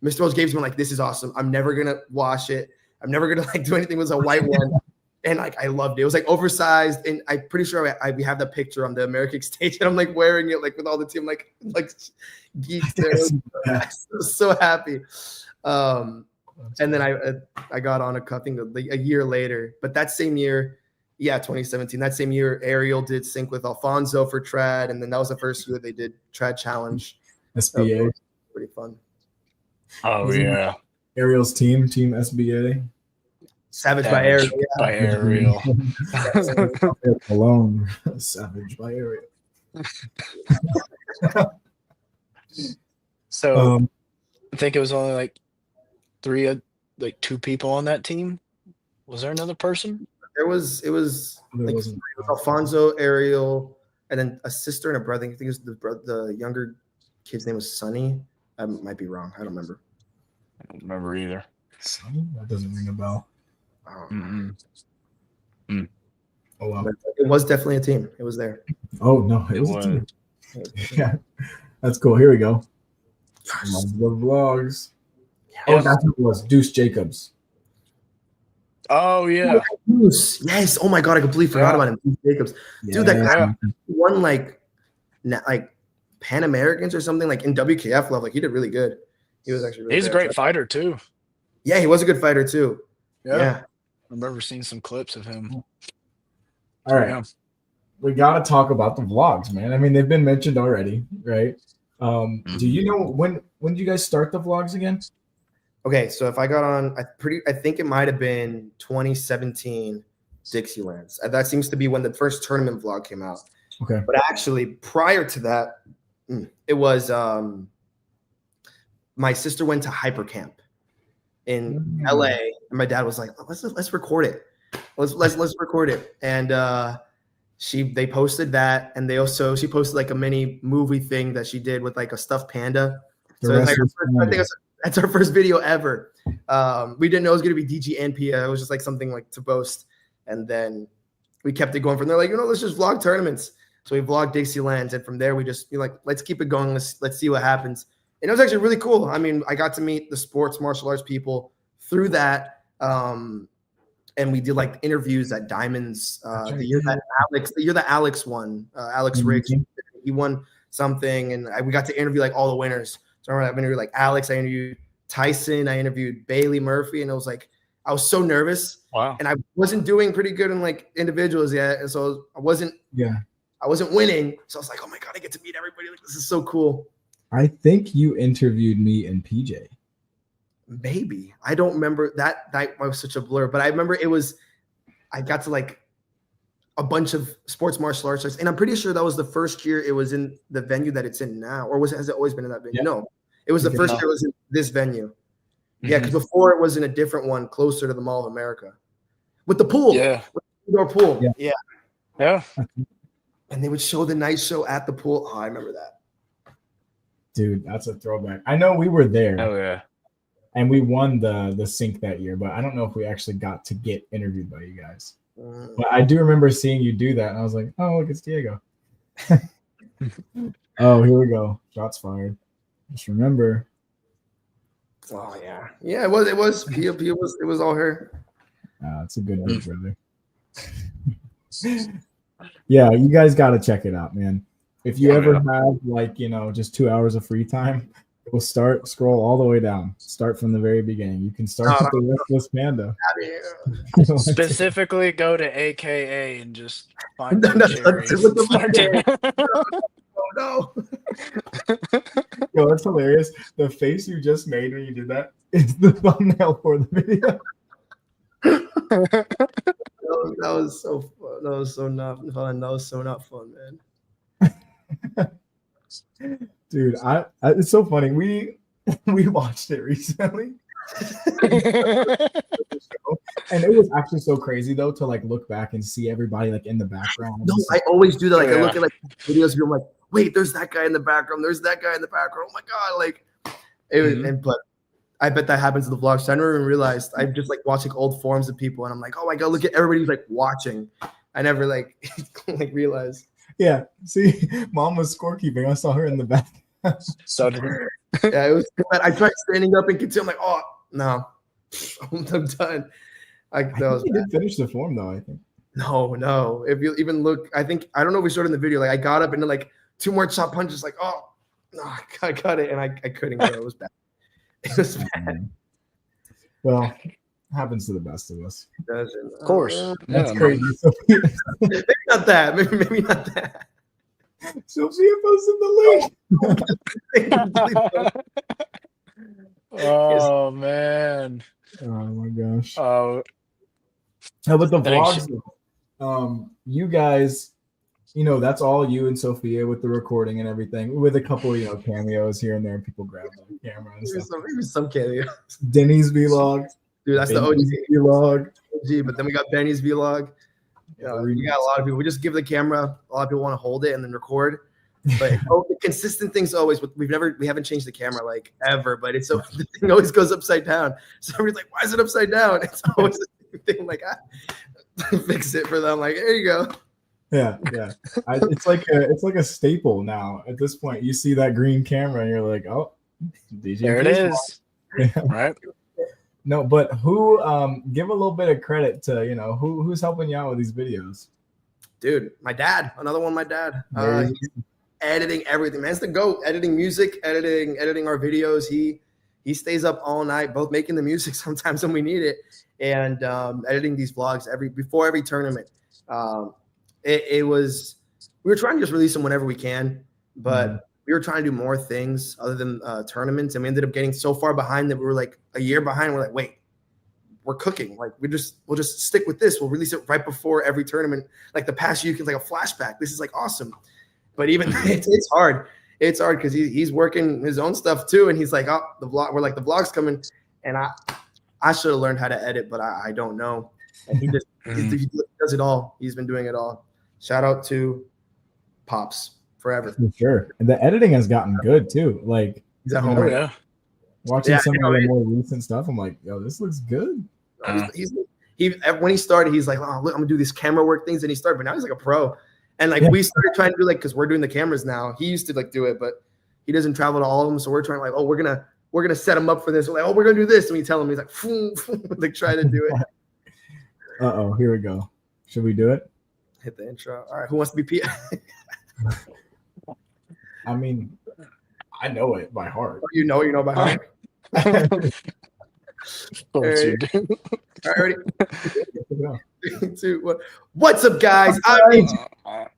Mr. Wells gave me like, this is awesome. I'm never gonna wash it. I'm never gonna like do anything. It was a white one, and like I loved it. It was like oversized, and I'm pretty sure we have the picture on the AmeriKick stage, and I'm like wearing it like with all the team like geeks there. I was so happy. And then I got on I think a year later, but that same year, 2017, that same year, Ariel did sync with Alfonso for Trad, and then that was the first year they did Trad Challenge. SBA. Pretty fun. Oh yeah. Ariel's team SBA. Savage by Ariel. By Ariel. Alone. Savage by Ariel. So I think it was only like two people on that team. Was there another person? It was Alfonso, Ariel, and then a sister and a brother. I think it was the younger kid's name was Sonny. I might be wrong. I don't remember. I don't remember either. Sonny? That doesn't ring a bell. Mm-mm. Oh wow. But it was definitely a team. It was there. Oh no, it was a team. Yeah, that's cool. Here we go. Love the vlogs. Oh, that's what it was. Deuce Jacobs. Oh yeah. Deuce. Yes. Oh my God, I completely forgot about him. Deuce Jacobs. Dude, that guy won like Pan Americans or something like in WKF level. Like he did really good. He was actually really He's a good. great fighter too. Yeah, he was a good fighter too. Yeah. I remember seeing some clips of him. All right. We got to talk about the vlogs, man. I mean, they've been mentioned already, right? Do you know when did you guys start the vlogs again? Okay, so if I got on, I think it might have been 2017 Dixielands. That seems to be when the first tournament vlog came out. Okay. But actually, prior to that, it was my sister went to hyper camp in LA, and my dad was like, "Let's record it. Let's record it." And they posted that, and she posted like a mini movie thing that she did with like a stuffed panda. So it's like I think that's our first video ever. We didn't know it was gonna be DG and Pia. It was just like something like to boast, and then we kept it going from there. Like, let's just vlog tournaments. So we vlogged Dixielands, and from there we just like, let's keep it going. Let's see what happens. And it was actually really cool. I mean, I got to meet the sports martial arts people through that. And we did like interviews at Diamonds the year that Alex won. Alex Riggs, he won something, and we got to interview like all the winners. So I remember I interviewed like Alex, I interviewed Tyson, I interviewed Bailey Murphy, and it was like I was so nervous. Wow. And I wasn't doing pretty good in like individuals yet, and so I wasn't winning. So I was like, oh my God, I get to meet everybody. Like, this is so cool. I think you interviewed me and PJ. Maybe. I don't remember. That was such a blur, but I remember I got to like a bunch of sports martial arts, and I'm pretty sure that was the first year it was in the venue that it's in now, or has it always been in that venue? Yeah. No, it was the first year it was in this venue. Mm-hmm. Yeah, because before it was in a different one closer to the Mall of America with the pool. Yeah. With the indoor pool. Yeah. And they would show the night show at the pool. Oh, I remember that. Dude, that's a throwback. I know we were there. Oh yeah. And we won the sync that year, but I don't know if we actually got to get interviewed by you guys. But I do remember seeing you do that, and I was like, "Oh, look, it's Diego." Oh, here we go. Shots fired. Just remember. Oh yeah, yeah. It was Pia. It was all her. It's a good big brother. Yeah, you guys got to check it out, man. If you ever have like just 2 hours of free time, we'll scroll all the way down. Start from the very beginning. You can start with the Restless Panda. Specifically, go to AKA and just find the Oh no! Yo, that's hilarious. The face you just made when you did that is the thumbnail for the video. That was so fun. That was so not fun. That was so not fun, man. Dude, it's so funny. We watched it recently. And it was actually so crazy though to like look back and see everybody like in the background. No, I always do that. Like I look at like videos and I'm like, wait, there's that guy in the background. There's that guy in the background. Oh my God. Like it was, but I bet that happens in the vlogs. So I never even realized. I'm just like watching old forums of people and I'm like, oh my God, look at everybody's like watching. I never like realized. Yeah. See, Mom was scorekeeping. I saw her in the back. So did her. Yeah, it was. I tried standing up and continue. I'm like, oh no, I'm done. I did finish the form though. I think. No. If you even look, I don't know if we showed in the video. Like I got up and then like 2 more chop punches. Like no, I got it and I couldn't go. It was bad. It was bad. Well, happens to the best of us. It doesn't. Of course. That's crazy. Maybe not that. Maybe not that. Sophia posted the link. Oh man. Oh my gosh. Oh. No, but the vlogs, you guys, that's all you and Sophia with the recording and everything, with a couple, cameos here and there. People grab the camera and stuff. Maybe some cameos. Denny's vlog. Dude, that's the OG vlog. OG, but then we got Benny's vlog. We got a lot of people. We just give the camera. A lot of people want to hold it and then record. But the consistent thing's always we haven't changed the camera like ever, but it's so the thing always goes upside down. So everybody's like, why is it upside down? It's always the same thing. Like I fix it for them. Like, there you go. Yeah. It's like a staple now. At this point, you see that green camera and you're like, oh, DJ there it is. Yeah. Right. No, but who give a little bit of credit to who's helping you out with these videos? Dude, my dad. Another one, my dad. He's editing everything, man. It's the GOAT. Editing music, editing our videos. He stays up all night, both making the music sometimes when we need it, and editing these vlogs before every tournament. We were trying to just release them whenever we can, but we were trying to do more things other than tournaments, and we ended up getting so far behind that we were like a year behind. We're like, wait, we're cooking. Like we'll just stick with this. We'll release it right before every tournament. Like the past year, like a flashback. This is like awesome. But even it's hard. It's hard because he's working his own stuff too, and he's like, oh, the vlog. We're like, the vlog's coming, and I should have learned how to edit, but I don't know. And he does it all. He's been doing it all. Shout out to Pops forever. For sure. And the editing has gotten good too. Like he's at home. Yeah. Watching some of the more recent stuff, I'm like, yo, this looks good. When he started, he's like, oh, look, I'm gonna do these camera work things, and he started, but now he's like a pro. And like we started trying to do because we're doing the cameras now. He used to do it, but he doesn't travel to all of them. So we're trying we're gonna set him up for this. We're like, oh, we're gonna do this, and we tell him, he's like, like try to do it. Here we go. Should we do it? Hit the intro. All right, who wants to be P? I mean, I know it by heart. You know by heart. All right, ready? 3, 2, 1. What's up, guys? And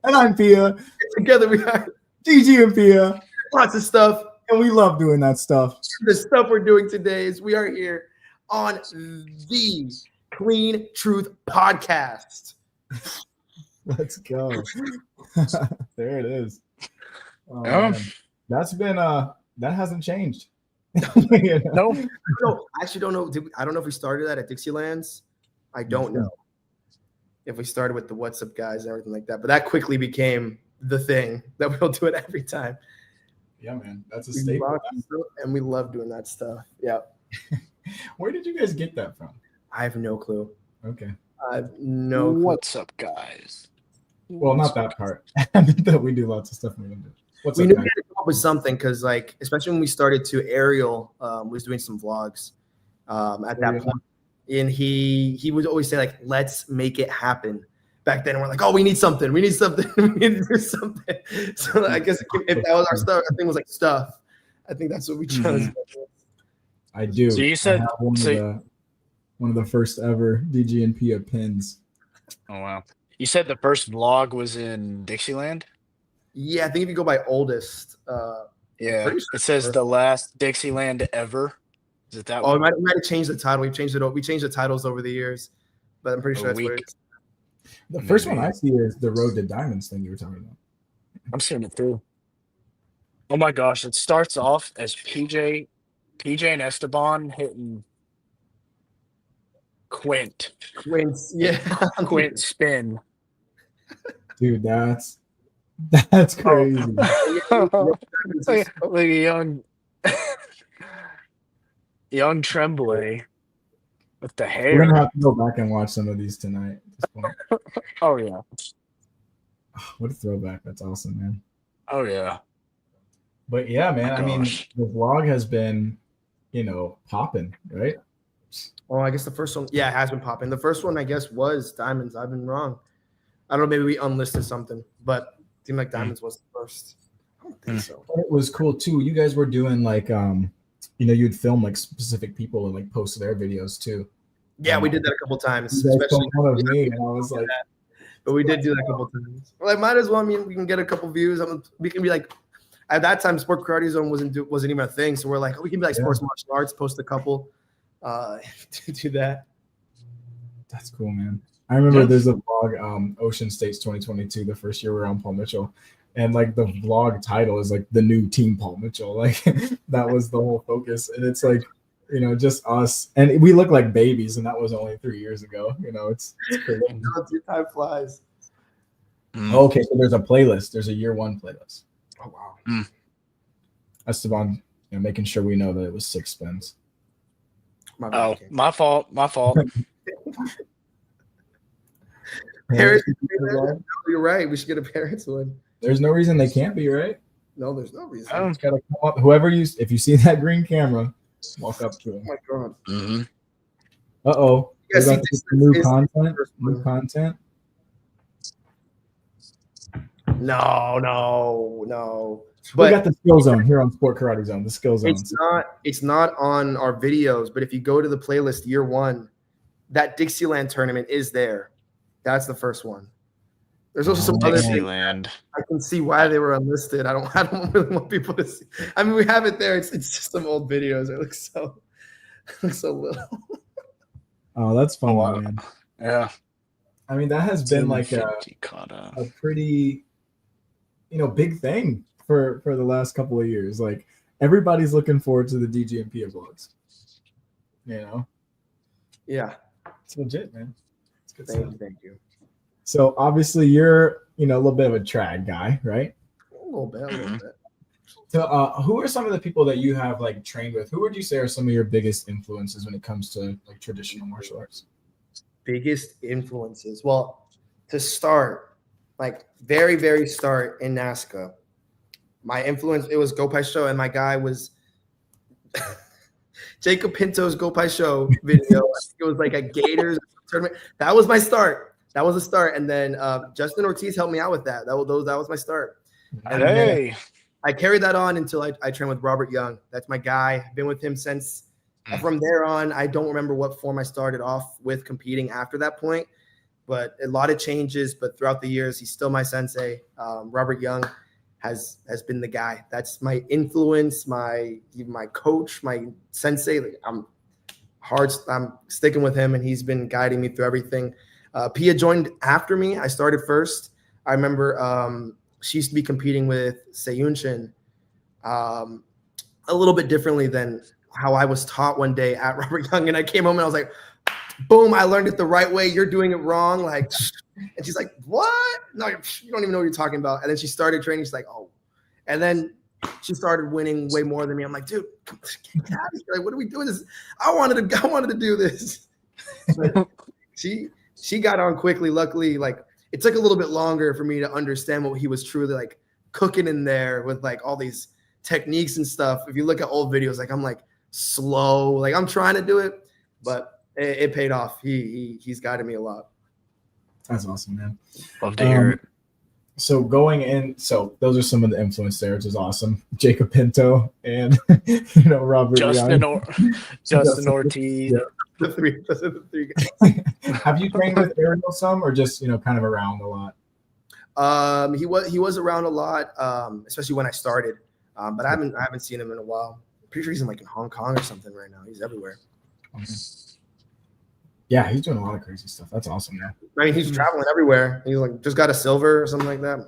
I'm Pia. Together we are GG and Pia. Lots of stuff. And we love doing that stuff. The stuff we're doing today is we are here on the Clean Truth Podcast. Let's go. There it is. Oh, that's been that hasn't changed. No. I actually don't know. I don't know if we started that at Dixieland's. I don't know if we started with the What's Up guys and everything like that, but that quickly became the thing that we'll do it every time. Yeah, man, that's a staple. And we love doing that stuff. Yeah. Where did you guys get that from? I have no clue. Okay. I have no clue. What's up, guys? Well, not that part. That we do lots of stuff. We knew we had to come up with something because, especially when we started to, Ariel was doing some vlogs at that point, and he would always say "Let's make it happen." Back then, we're like, "Oh, we need something. We need something. We need to do something." So I guess if that was our stuff, I think it was stuff. I think that's what we chose. I do. So you said one of the first ever DG and Pia pins. Oh wow! You said the first vlog was in Dixieland. Yeah, I think if you go by oldest, yeah, sure it says the last Dixieland ever. Is it that? Oh, we might have changed the title. We changed the titles over the years, but I'm pretty sure that's what it is. The first one I see is the Road to Diamonds thing you were talking about. I'm seeing it too. Oh my gosh! It starts off as PJ and Esteban hitting Quint, yeah, Quint spin. Dude, that's crazy. Like a young Tremblay with the hair. We're gonna have to go back and watch some of these tonight. At this point. Oh yeah. What a throwback. That's awesome, man. Oh yeah. But yeah, man, I mean, the vlog has been, popping, right? Well, I guess the first one, it has been popping. The first one, I guess, was Diamonds. I've been wrong. I don't know, maybe we unlisted something, but it seemed like Diamonds was the first. I don't think so. It was cool too. You guys were doing you'd film specific people and post their videos too. Yeah, we did that a couple times. Especially of me, and I was like, but we did do that a couple times. Well, might as well. I mean, we can get a couple views. We can be at that time, Sport Karate Zone wasn't even a thing. So we're like, we can be sports martial arts, post a couple, to do that. That's cool, man. I remember there's a vlog, Ocean States 2022, the first year we were on Paul Mitchell. And the vlog title is the new Team Paul Mitchell. That was the whole focus. And it's just us, and we look like babies, and that was only 3 years ago. It's crazy. Time flies. Okay, so there's a playlist. There's a year one playlist. Oh wow. Esteban, making sure we know that it was 6 spins. My fault. Parents, you're right. We should get a parents one. There's no reason they can't be, right? No, there's no reason. Just gotta come up. If you see that green camera, walk up to him. Oh my god. Mm-hmm. Uh-oh. Yes, New content. No. We got the skill zone here on Sport Karate Zone. The skill zone. It's not on our videos, but if you go to the playlist year one, that Dixieland tournament is there. That's the first one. There's also some other Dixieland. I can see why they were unlisted. I don't really want people to see. I mean, we have it there. It's just some old videos. It looks so little. Oh, that's fun, man. Yeah. I mean, that has been like a pretty, big thing for the last couple of years. Like everybody's looking forward to the DGMP vlogs. Yeah. It's legit, man. It's good Thank stuff. Thank you. So obviously you're, a little bit of a trad guy, right? A little bit. So who are some of the people that you have like trained with? Who would you say are some of your biggest influences when it comes to like traditional martial arts? Biggest influences. Well, to start, like very, very start in NASCA, my influence, it was Gopai Show, and my guy was Jacob Pinto's Gopai Show video. It was like a Gators tournament. That was my start. That was the start. And then Justin Ortiz helped me out with that. That was my start. And then I carried that on until I trained with Robert Young. That's my guy. Been with him since. From there on, I don't remember what form I started off with competing after that point, but a lot of changes. But throughout the years, he's still my sensei. Robert Young has been the guy. That's my influence, my coach, my sensei. Like, I'm sticking with him, and he's been guiding me through everything. Pia joined after me. I started first. I remember she used to be competing with Seiyunshin a little bit differently than how I was taught one day at Robert Young. And I came home and I was like, boom, I learned it the right way. You're doing it wrong. Like, and she's like, what? No, you don't even know what you're talking about. And then she started training. She's like, oh. And then she started winning way more than me. I'm like, dude, get out of here. Like, what are we doing this? I wanted to do this. But she got on quickly. Luckily, like it took a little bit longer for me to understand what he was truly like cooking in there with like all these techniques and stuff. If you look at old videos, like I'm like slow, like I'm trying to do it, but it paid off. He's guided me a lot. That's awesome, man. Love to hear it. So going in, those are some of the influence there, which is awesome. Jacob Pinto and Robert Justin Yeah. Ortiz. The three guys. Have you trained with Ariel some, or just kind of around a lot? He was around a lot, especially when I started. But I haven't seen him in a while. Pretty sure he's in Hong Kong or something right now. He's everywhere. Okay. Yeah, he's doing a lot of crazy stuff. That's awesome, man. I mean, he's traveling everywhere. He's like just got a silver or something like that.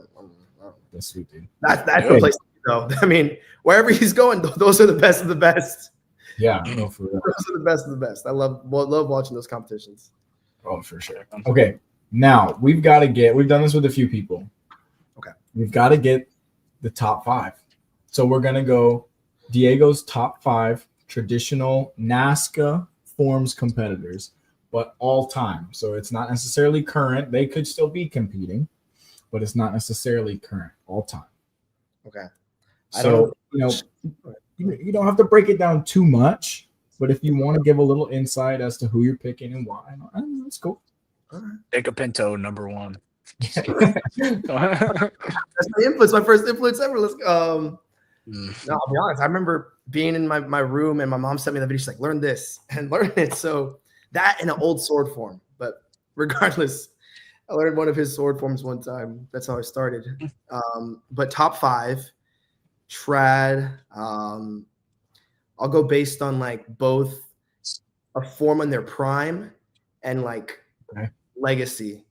That's sweet, dude. That's the place to go. I mean, wherever he's going, those are the best of the best. Yeah, no, for real. Those are the best of the best. I love watching those competitions. Oh, for sure. Okay, now we've done this with a few people. Okay. We've got to get the top 5. So we're going to go Diego's top 5 traditional NASCA forms competitors, but all time. So it's not necessarily current. They could still be competing, but it's not necessarily current, all time. Okay. So, you don't have to break it down too much, but if you want to give a little insight as to who you're picking and why, that's cool. Jacob Pinto, number 1. That's my influence, my first influence ever. Let's no, I'll be honest. I remember being in my room and my mom sent me the video. She's like, learn this and learn it. So that in an old sword form. But regardless, I learned one of his sword forms one time. That's how I started. But top 5, trad. I'll go based on both a form in their prime and legacy.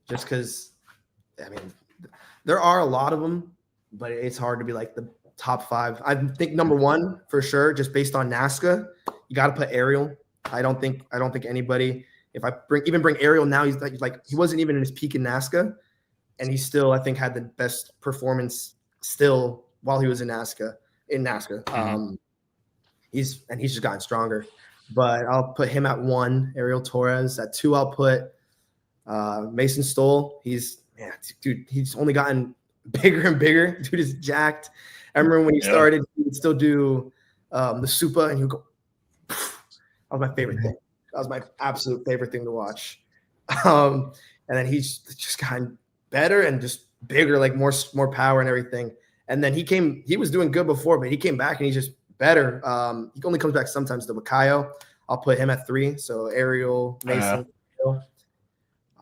Just because, I mean, there are a lot of them, but it's hard to be the top 5. I think number 1 for sure, just based on NASCA, you got to put Ariel. I don't think anybody. If I bring Ariel now, he's like he wasn't even in his peak in NASCA, and he still I think had the best performance still while he was in NASCA. He's just gotten stronger. But I'll put him at 1. Ariel Torres at 2. I'll put Mason Stoll. He's only gotten bigger and bigger. Dude is jacked. I remember when he started, he would still do the Supa, and he would go. That was my favorite thing. That was my absolute favorite thing to watch. And then he's just gotten better and just bigger, like more power and everything. And then he was doing good before, but he came back and he's just better. He only comes back sometimes to Makayo. I'll put him at 3. So Ariel, Mason.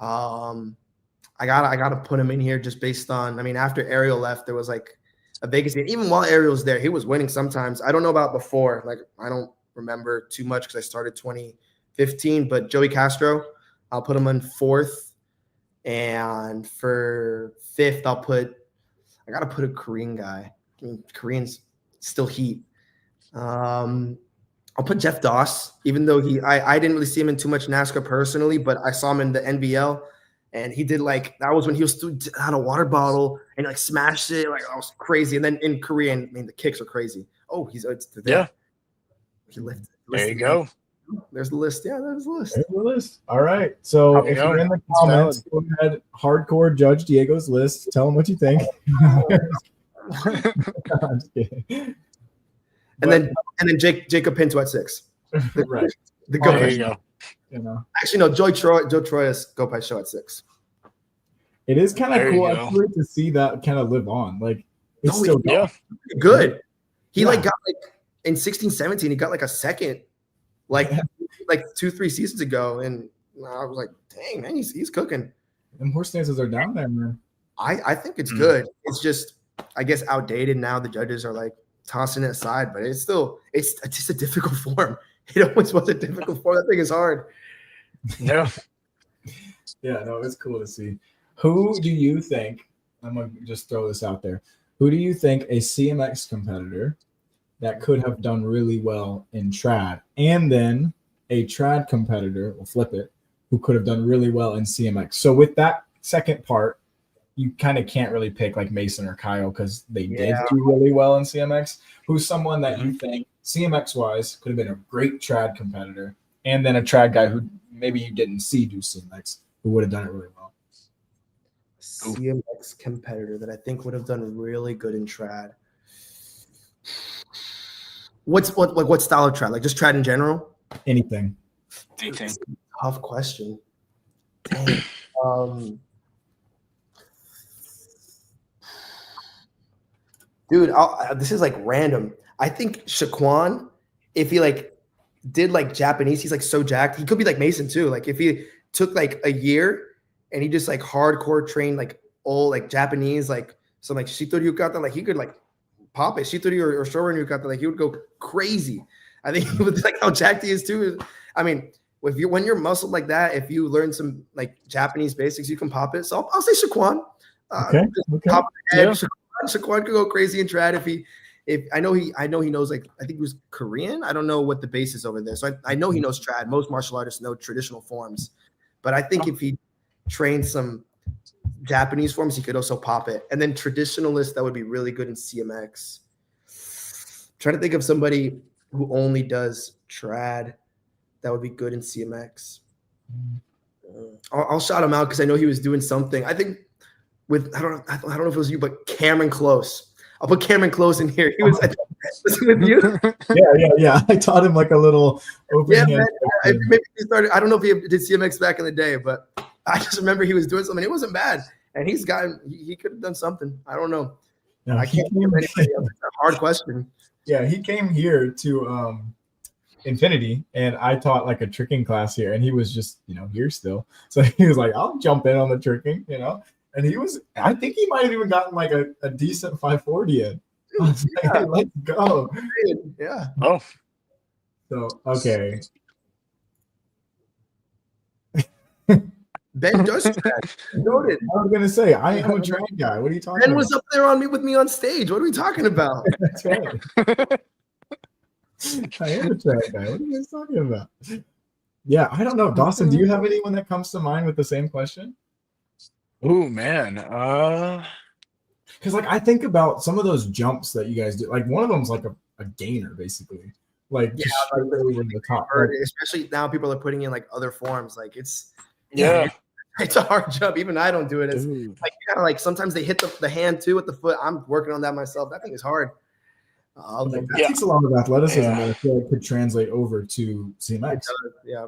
I gotta put him in here just based on, I mean, after Ariel left, there was like a vacancy. And even while Ariel was there, he was winning sometimes. I don't know about before. Like, I don't remember too much because I started 2015. But Joey Castro, I'll put him on 4th. And for 5th, I gotta put a Korean guy. I mean, Koreans still heat. I'll put Jeff Doss, even though I didn't really see him in too much NASCAR personally, but I saw him in the NBL. And he did that was when he was on a water bottle and like smashed it. Like, that was crazy. And then in Korean, I mean, the kicks are crazy. Oh, it's there. Yeah. He lifted. There you go. There's the list. Yeah, there's the list. There's the list. All right. So if you're in the comments, go ahead, hardcore judge Diego's list. Tell him what you think. I'm just kidding. And then Jacob Pinto at 6. Right. The go. There you go. You know. Actually, no, Joe Troy's Go Pie Show at 6. It is kind of There cool you go. actually to see that kind of live on. Like, it's No, still Yeah. good. He Yeah. got in 16-17, he got like a second, like 2-3 seasons ago, and I was like, dang man, he's cooking. Them horse stances are down there, man. I think it's good. It's just, I guess, outdated now. The judges are like tossing it aside, but it's just a difficult form. It always was a difficult form. That thing is hard. Yeah. Yeah, no, it's cool to see. Who do you think? I'm gonna just throw this out there. Who do you think a CMX competitor that could have done really well in trad, and then a trad competitor, we'll flip it, who could have done really well in CMX? So with that second part, you kind of can't really pick like Mason or Kyle because they did do really well in CMX. Who's someone that you think CMX wise could have been a great trad competitor, and then a trad guy who maybe you didn't see do CMX who would have done it really well? CMX competitor that I think would have done really good in trad. What style of trad? Like just trad in general? Anything. Tough question. Dang. Dude, this is like random. I think Shaquan, if he like did like Japanese, he's like so jacked. He could be like Mason too. Like if he took like a year and he just like hardcore trained like old like Japanese, like some like Shitori Yukata, like he could like pop it. Shitori or Shorin Yukata, like he would go crazy. I think he would like how jacked he is too. I mean, when you're muscled like that, if you learn some like Japanese basics, you can pop it. So I'll say Shaquan. Okay. Pop the head. Shaquan could go crazy and trad if I know he knows, like I think he was Korean. I don't know what the base is over there. So I know he knows trad. Most martial artists know traditional forms. But I think if he trained some Japanese forms, he could also pop it. And then traditionalist, that would be really good in CMX. Trying to think of somebody who only does trad that would be good in CMX. I'll shout him out because I know he was doing something. I think with I don't know if it was you, but Cameron Close. I'll put Cameron Close in here. He was with you. Yeah. I taught him like a little open hand. Maybe he started. I don't know if he did CMX back in the day, but I just remember he was doing something. It wasn't bad, and he could have done something. I don't know. No, I can't think of anybody else. It's a hard question. Yeah, he came here to Infinity, and I taught like a tricking class here, and he was just here still. So he was like, "I'll jump in on the tricking," And he was, I think he might have even gotten like a decent 540 in. I was like, hey, let's go. Yeah. Oh. So, okay. Ben does track. Noted. I was gonna say I am a track guy. What are you talking Ben about? was up there with me on stage. What are we talking about? That's right. I am a track guy. What are you guys talking about? Yeah, I don't know. Dawson, do you have anyone that comes to mind with the same question? Ooh, man. Because like I think about some of those jumps that you guys do. Like one of them's like a gainer, basically. Like Yeah, just straight over the top. Especially now, people are putting in like other forms. Like it's Yeah. it's a hard jump. Even I don't do it. It's Dude. like kind of like sometimes they hit the hand too with the foot. I'm working on that myself. That thing is hard. Like, that Yeah. takes a lot of athleticism Yeah. that I feel like could translate over to CMX. Yeah.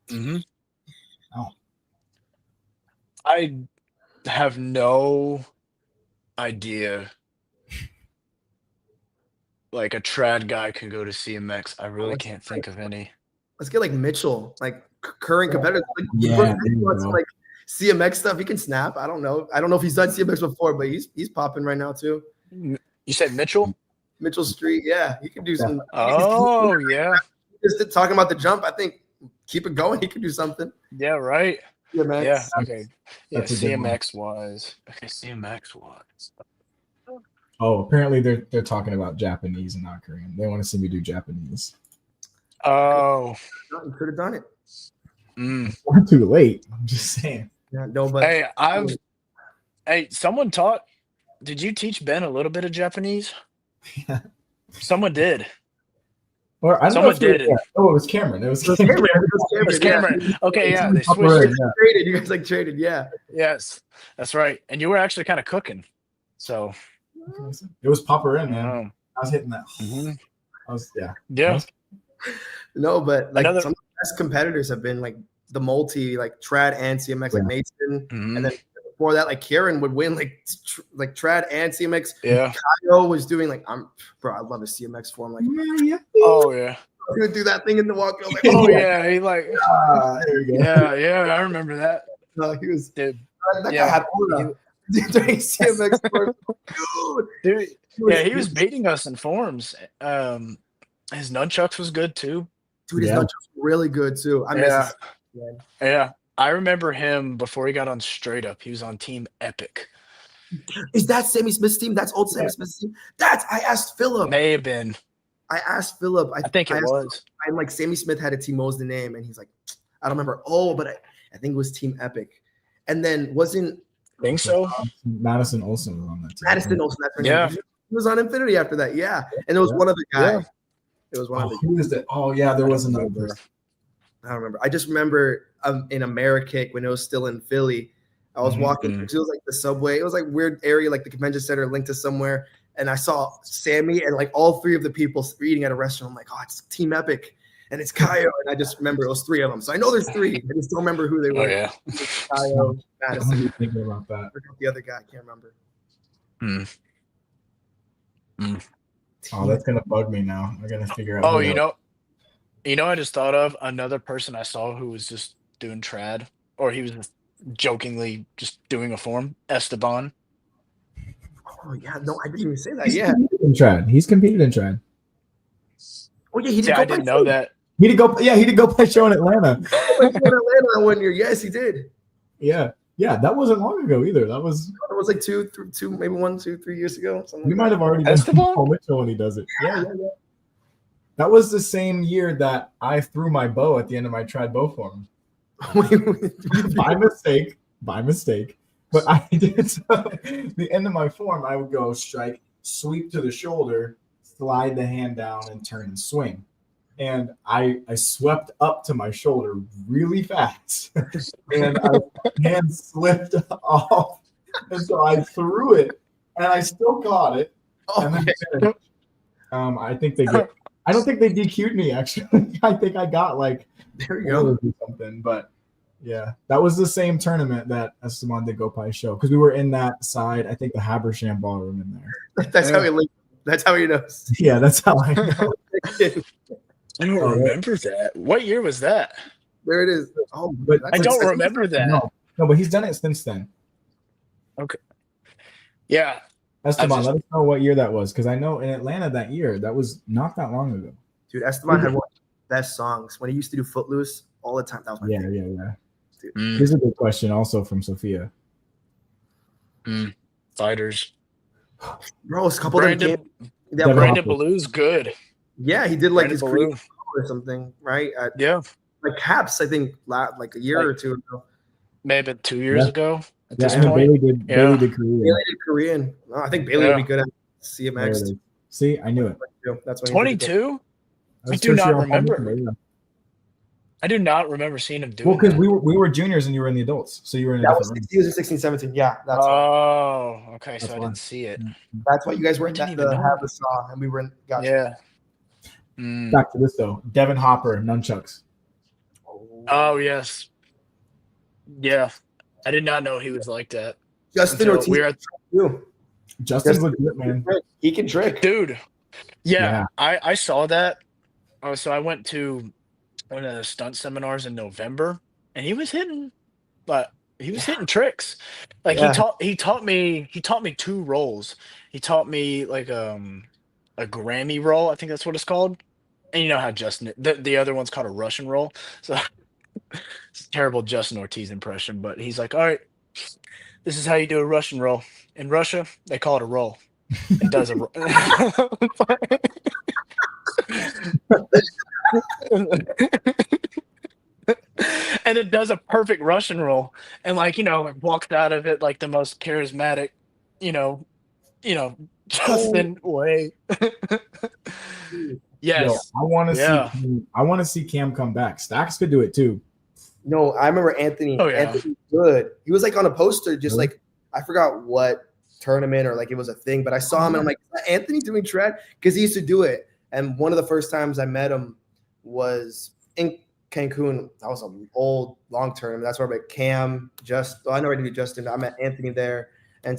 Mhm. Oh. I have no idea. Like a trad guy can go to CMX. I really can't think of any. Let's get like Mitchell, like current competitors. Like, Yeah, Brooks there you wants, go. like CMX stuff. He can snap. I don't know if he's done CMX before, but he's popping right now too. You said Mitchell? Mitchell Street, yeah, he can do some. Oh, yeah. Just talking about the jump, I think keep it going. He can do something. Yeah, right. CMX. Yeah, okay. Yeah, That's a good one. CMX wise. Okay, CMX wise. Oh, apparently they're talking about Japanese and not Korean. They want to see me do Japanese. Oh. You could have done it. We're too late. I'm just saying. Yeah, no, but Hey, someone taught. Did you teach Ben a little bit of Japanese? Yeah. Someone did. Or I don't know Someone if it was, did it. Oh, it was Cameron. It was It was Cameron. It was Cameron. Okay, yeah, they switched Right, it. yeah. traded. You guys like traded, yeah. Yes, that's right. And you were actually kind of cooking. So, It was popper in, man. um, I was hitting that. mhm. I was Yeah. No, but like Another- some of the best competitors have been like the multi, like trad and CMX, like Mason, Mhm. and then before that, like Kieran would win like trad and CMX. Yeah. Kyle was doing like I love his CMX form. Like Oh yeah. he would do that thing in the walk. Like, Oh yeah. He like. there we go. Yeah. I remember that. He was Dude. that Yeah. guy had aura. During CMX form. Dude. Yeah, he was beating us in forms. His nunchucks was good too. Dude, his Yeah. nunchucks were really good too. I miss Yeah. his, Yeah. I remember him before he got on Straight Up. He was on Team Epic. Is that Sammy Smith's team? That's old Sammy Smith's team. I asked Philip. May have been. I asked Philip. I think it was. I'm like Sammy Smith had a team. What was the name? And he's like, I don't remember. Oh, but I think it was Team Epic. And then wasn't Think so. Madison Olsen was on that team. Madison Olsen? That's her Yeah. name. He was on Infinity after that. Yeah, and it was one other guy. Yeah. It was one of Oh, the. who is that? Oh yeah, there was another remember. person. I don't remember. I just remember in Amerikick when it was still in Philly. I was walking. It was like the subway. It was like weird area, like the convention center linked to somewhere. And I saw Sammy and like all three of the people eating at a restaurant. I'm like, oh, it's Team Epic, and it's Kaio. And I just remember it was three of them. So I know there's three. I just don't remember who they were. Oh yeah. Kaio, I'm Madison. thinking about that. I forgot the other guy. I can't remember. Oh, that's gonna bug me now. I'm gonna figure out. Oh, who you that- know, I just thought of another person I saw who was just doing trad, or he was just jokingly just doing a form. Esteban. Oh yeah, no, I didn't even say that. He's Yeah. competed in trad. He's competed in trad. Oh yeah, he did. See, go I didn't know that. He did go. Yeah, he did go play show in Atlanta. in Atlanta one year. Yes, he did. Yeah, that wasn't long ago either. That was. It was like two, maybe 1, 2, 3 years ago. Something We like might that. have already been Esteban? Paul Mitchell when he does it. Yeah. That was the same year that I threw my bow at the end of my trad bow form. by mistake. But I did so the end of my form, I would go strike, sweep to the shoulder, slide the hand down, and turn and swing. And I swept up to my shoulder really fast. And my hand slipped off. And so I threw it and I still caught it. And then finished. I don't think they DQ'd me actually. I think I got like There you go. something, but yeah, that was the same tournament that Esteban did go play show because we were in that side. I think the Habersham ballroom in there. That's how he linked. That's how he knows. Yeah, that's how I know. I don't remember that. What year was that? There it is. Oh, But I don't remember that. No, but he's done it since then. Yeah. Esteban, let us know what year that was because I know in Atlanta that year that was not that long ago. Dude, Esteban had one of the best songs when he used to do Footloose all the time. That was my favorite. Yeah. Mm, Here's a good question also from Sophia. fighters. Bro, a couple of them Brandon came. Yeah, Devin Brandon Hopper. Ballew's good. yeah, he did like Brandon his career Ballew. or something, right? Yeah, Like Caps, I think like a year like or two ago. maybe 2 years Yeah, ago at yeah, this and then point. Bailey Yeah, did Korean. Bailey did Korean. Oh, I think Bailey would be yeah. good at There it CMX is. See, I knew it. too. That's when he did it. 22. I That's do first year not on public. remember. I do not remember seeing him Well, doing because that. we were juniors and you were in the adults, so you were in a That was different room. he was in 16, 17. Yeah, that's why. Oh, okay. That's So I why. didn't see it. That's why you guys were I in didn't that even the know. Haversaw and we were in. Gotcha. Yeah. Mm. Back to this though. Devin Hopper, nunchucks. Oh yes. Yeah. I did not know he was like that Justin until Ortiz we were at, too. Justin's legit, man. He can trick. dude. Yeah, Yeah. I saw that. Oh, so I went to one of the stunt seminars in November, and he was hitting, but he was hitting tricks. Like Yeah. he taught me two rolls. He taught me like a Grammy roll, I think that's what it's called. And you know how Justin the other one's called a Russian roll. So it's a terrible Justin Ortiz impression, but he's like, all right, this is how you do a Russian roll. In Russia, they call it a roll. It does a ro- and it does a perfect Russian roll, and like like walked out of it like the most charismatic, you know, Justin way. Yo, Yes, I want to yeah, see. I want to see Cam come back. Stacks could do it too. No, I remember Anthony. Oh, yeah. Anthony good. He was like on a poster, just Really? like I forgot what tournament or like it was a thing, but I saw him and I'm like, is that Anthony doing trad? Because he used to do it. And one of the first times I met him was in Cancun. That was an old long tournament. That's where I met Cam, I know already Justin. I met Anthony there and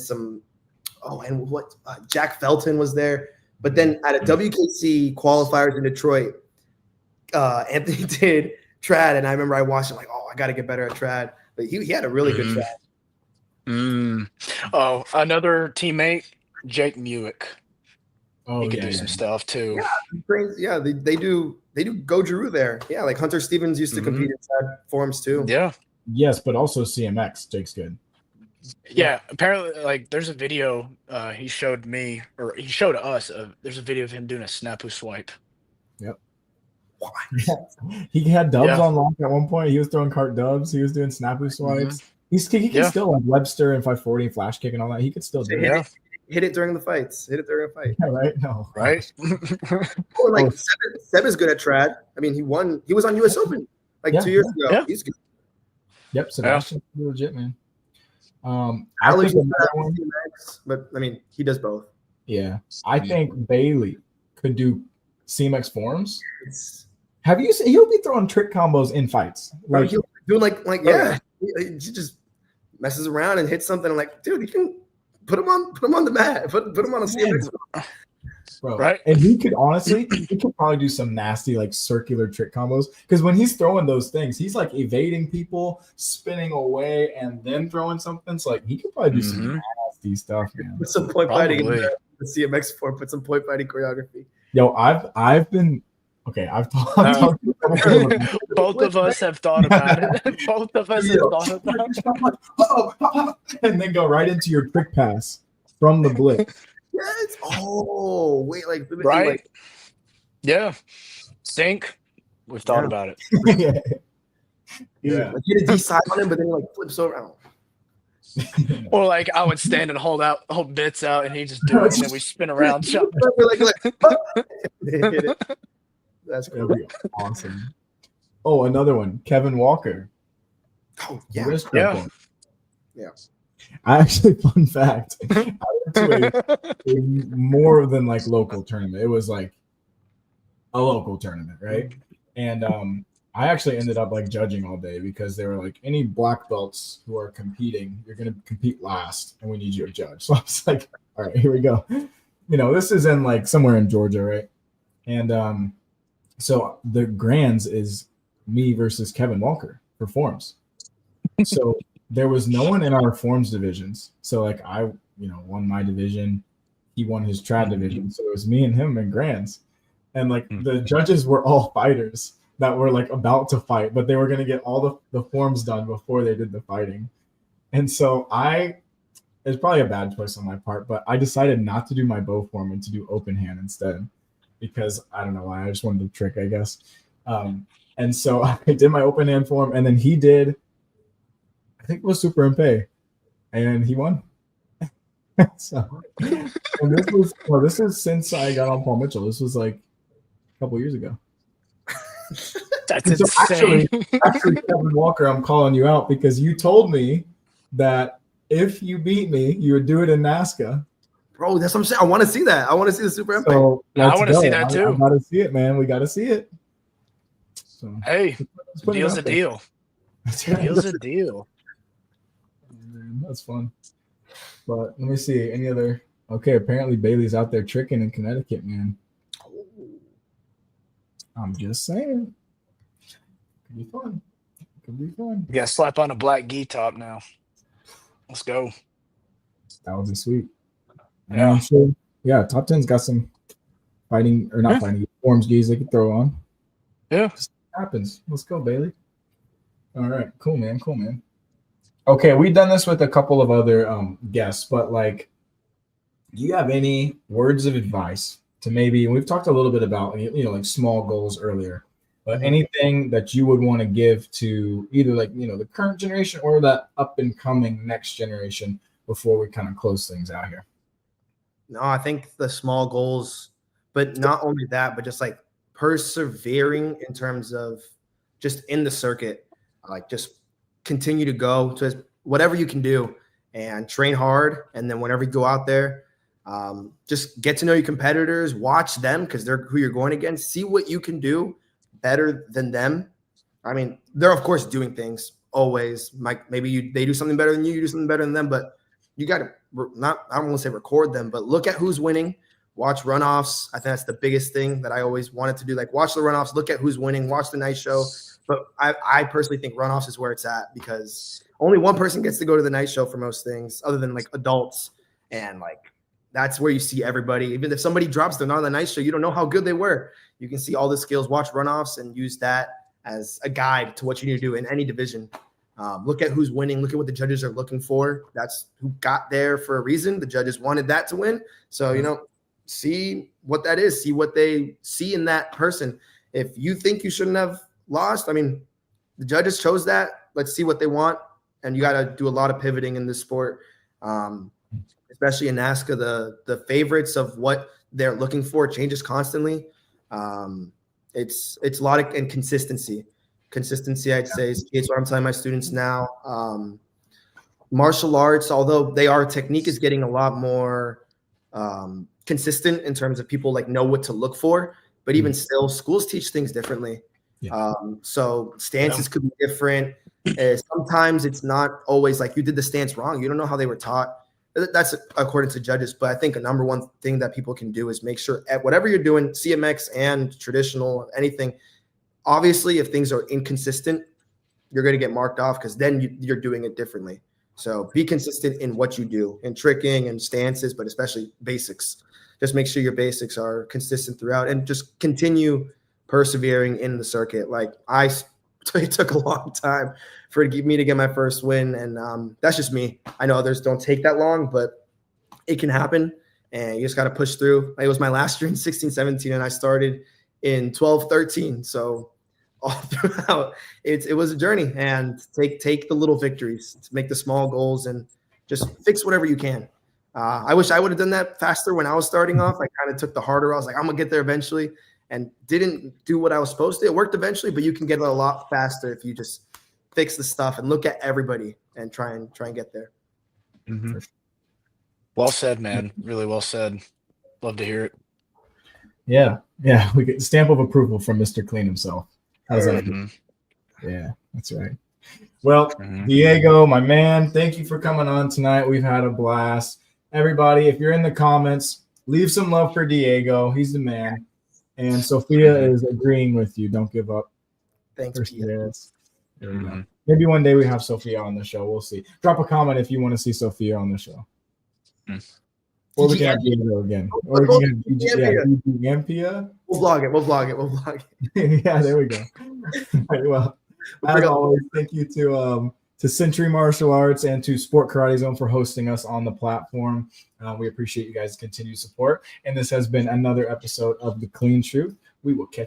Jack Felton was there. But then at a WKC qualifiers in Detroit, Anthony did trad, and I remember I watched it like, oh, I got to get better at trad. But he had a really good trad. Oh, another teammate, Jake Muick. Oh, He could do some stuff too. Yeah, they do go Giroux there. Yeah, like Hunter Stevens used to compete in trad forums too. Yeah. Yes, but also CMX. Jake's good. Yeah, apparently, like, there's a video he showed me, or he showed us. There's a video of him doing a snapu swipe. Yep. He had dubs Yeah. on lock at one point. He was throwing cart dubs. He was doing snapu swipes. He can still like Webster and 540 and flash kick and all that. He could still do it. Yeah, Hit it during the fights. Hit it during a fight. Yeah, right? No. right. Or like Seb is good at trad. I mean, he was on US Open like Yeah, 2 years ago. yeah. He's good. Yep, Sebastian's legit, man. I Alex think is another bad one, at CMX, but I mean, he does both. yeah. I think Bailey could do CMX forms. It's Have you seen he'll be throwing trick combos in fights? like Like he'll doing like Oh, yeah, he just messes around and hits something. I'm like, dude, you can put him on the mat. Put him on a CMX. bro. Right. And he could probably do some nasty like circular trick combos because when he's throwing those things, he's like evading people, spinning away, and then throwing something. So like he could probably do some nasty stuff, man. Put some point fighting in Probably. the CMX form. Put some point fighting choreography. Yo, I've been okay. I've talked to Both of us have thought about it. Both of us have thought about it. and then go right into your trick pass from the blitz. Yes. Oh, wait, like Right? like, Yeah. Sync. We've thought Yeah. about it. Yeah. like hit a D side on him, but then he like flips over. Oh. Or like I would stand and hold bits out, and he just do it, and then we spin around. Shot. like, they hit it. That's That'd cool. be awesome. Oh, another one, Kevin Walker. Oh, yeah. Wrist Yeah. grip one. Yeah. I actually, fun fact, I went to a more than like local tournament. It was like a local tournament, right? And I actually ended up like judging all day because they were like, any black belts who are competing, you're gonna compete last, and we need you to judge. So I was like, all right, here we go. This is in like somewhere in Georgia, right? And so the grands is me versus Kevin Walker for forms. So there was no one in our forms divisions. So like I, won my division. He won his trad division. So it was me and him in grands. And like the judges were all fighters. that were like about to fight, but they were going to get all the forms done before they did the fighting. And so it's probably a bad choice on my part, but I decided not to do my bow form and to do open hand instead, because I don't know why. I just wanted the trick, I guess. And so I did my open hand form, and then he did, I think it was super Mpe, and he won. So, and this was since I got on Paul Mitchell. This was like a couple years ago. That's so insane. actually, Kevin Walker, I'm calling you out because you told me that if you beat me, you would do it in NASCA. Bro, that's what I'm saying. I want to see that. I want to see the super Mpe. So I want to see that too. I got to see it, man. We got to see it. So hey, deal's a deal. Deal's a deal. Man, that's fun. But let me see any other. Okay, apparently Bailey's out there tricking in Connecticut, man. I'm just saying. Could be fun. Could be fun. You got to slap on a black gi top now. Let's go. That would be sweet. Yeah. I'm sure. Yeah, top 10's got some fighting or not fighting forms gis they could throw on. Yeah. Just happens. Let's go, Bailey. All right. Cool, man. Cool, man. Okay, we've done this with a couple of other guests, but like, do you have any words of advice to maybe, and we've talked a little bit about, like small goals earlier, but anything that you would want to give to either like, the current generation or that up and coming next generation before we kind of close things out here? No, I think the small goals, but not only that, but just like persevering in terms of just in the circuit, like just continue to go to whatever you can do and train hard. And then whenever you go out there, just get to know your competitors, watch them because they're who you're going against, see what you can do better than them. I mean, they're of course doing things always. Maybe they do something better than you do something better than them, but you got to I don't want to say record them, but look at who's winning, watch runoffs. I think that's the biggest thing that I always wanted to do. Like watch the runoffs, look at who's winning, watch the night show. But I personally think runoffs is where it's at because only one person gets to go to the night show for most things other than like adults. And like, that's where you see everybody. Even if somebody drops, they're not on the night show, you don't know how good they were. You can see all the skills, watch runoffs and use that as a guide to what you need to do in any division. Look at who's winning. Look at what the judges are looking for. That's who got there for a reason. The judges wanted that to win. So, see what that is. See what they see in that person. If you think you shouldn't have lost, I mean, the judges chose that. Let's see what they want. And you got to do a lot of pivoting in this sport, especially in NASCA. The favorites of what they're looking for changes constantly. It's a lot of and consistency. Consistency, I'd say, is what I'm telling my students now. Martial arts, although technique is getting a lot more consistent in terms of people like know what to look for, but even still, schools teach things differently. Yeah. So stances could be different. Sometimes it's not always like you did the stance wrong. You don't know how they were taught. That's according to judges. But I think a number one thing that people can do is make sure at whatever you're doing, CMX and traditional, anything, obviously, if things are inconsistent, you're going to get marked off because then you're doing it differently. So be consistent in what you do in tricking and stances, but especially basics. Just make sure your basics are consistent throughout and just continue persevering in the circuit. Like it took a long time for me to get my first win. And that's just me. I know others don't take that long, but it can happen. And you just got to push through. It was my last year in 16, 17, and I started in 12, 13. So all throughout, it was a journey. And take the little victories, to make the small goals, and just fix whatever you can. I wish I would have done that faster when I was starting off. I kind of took the harder. I was like, I'm gonna get there eventually, and didn't do what I was supposed to. It worked eventually, but you can get it a lot faster if you just fix the stuff and look at everybody and try and get there. Mm-hmm. Well said, man. Really well said. Love to hear it. Yeah. We get a stamp of approval from Mr. Clean himself. How's that? Yeah, that's right. Well, Diego, my man, thank you for coming on tonight. We've had a blast. Everybody, if you're in the comments, leave some love for Diego. He's the man. And Sophia is agreeing with you. Don't give up. Thanks, There we go. Maybe one day we have Sophia on the show. We'll see. Drop a comment if you want to see Sophia on the show. Or we can have Diego again. Or we can have Gampia. We'll vlog it. We'll vlog it. Yeah, there we go. All right, well, as always, thank you to Century Martial Arts and to Sport Karate Zone for hosting us on the platform. We appreciate you guys' continued support. And this has been another episode of The Clean Truth. We will catch you.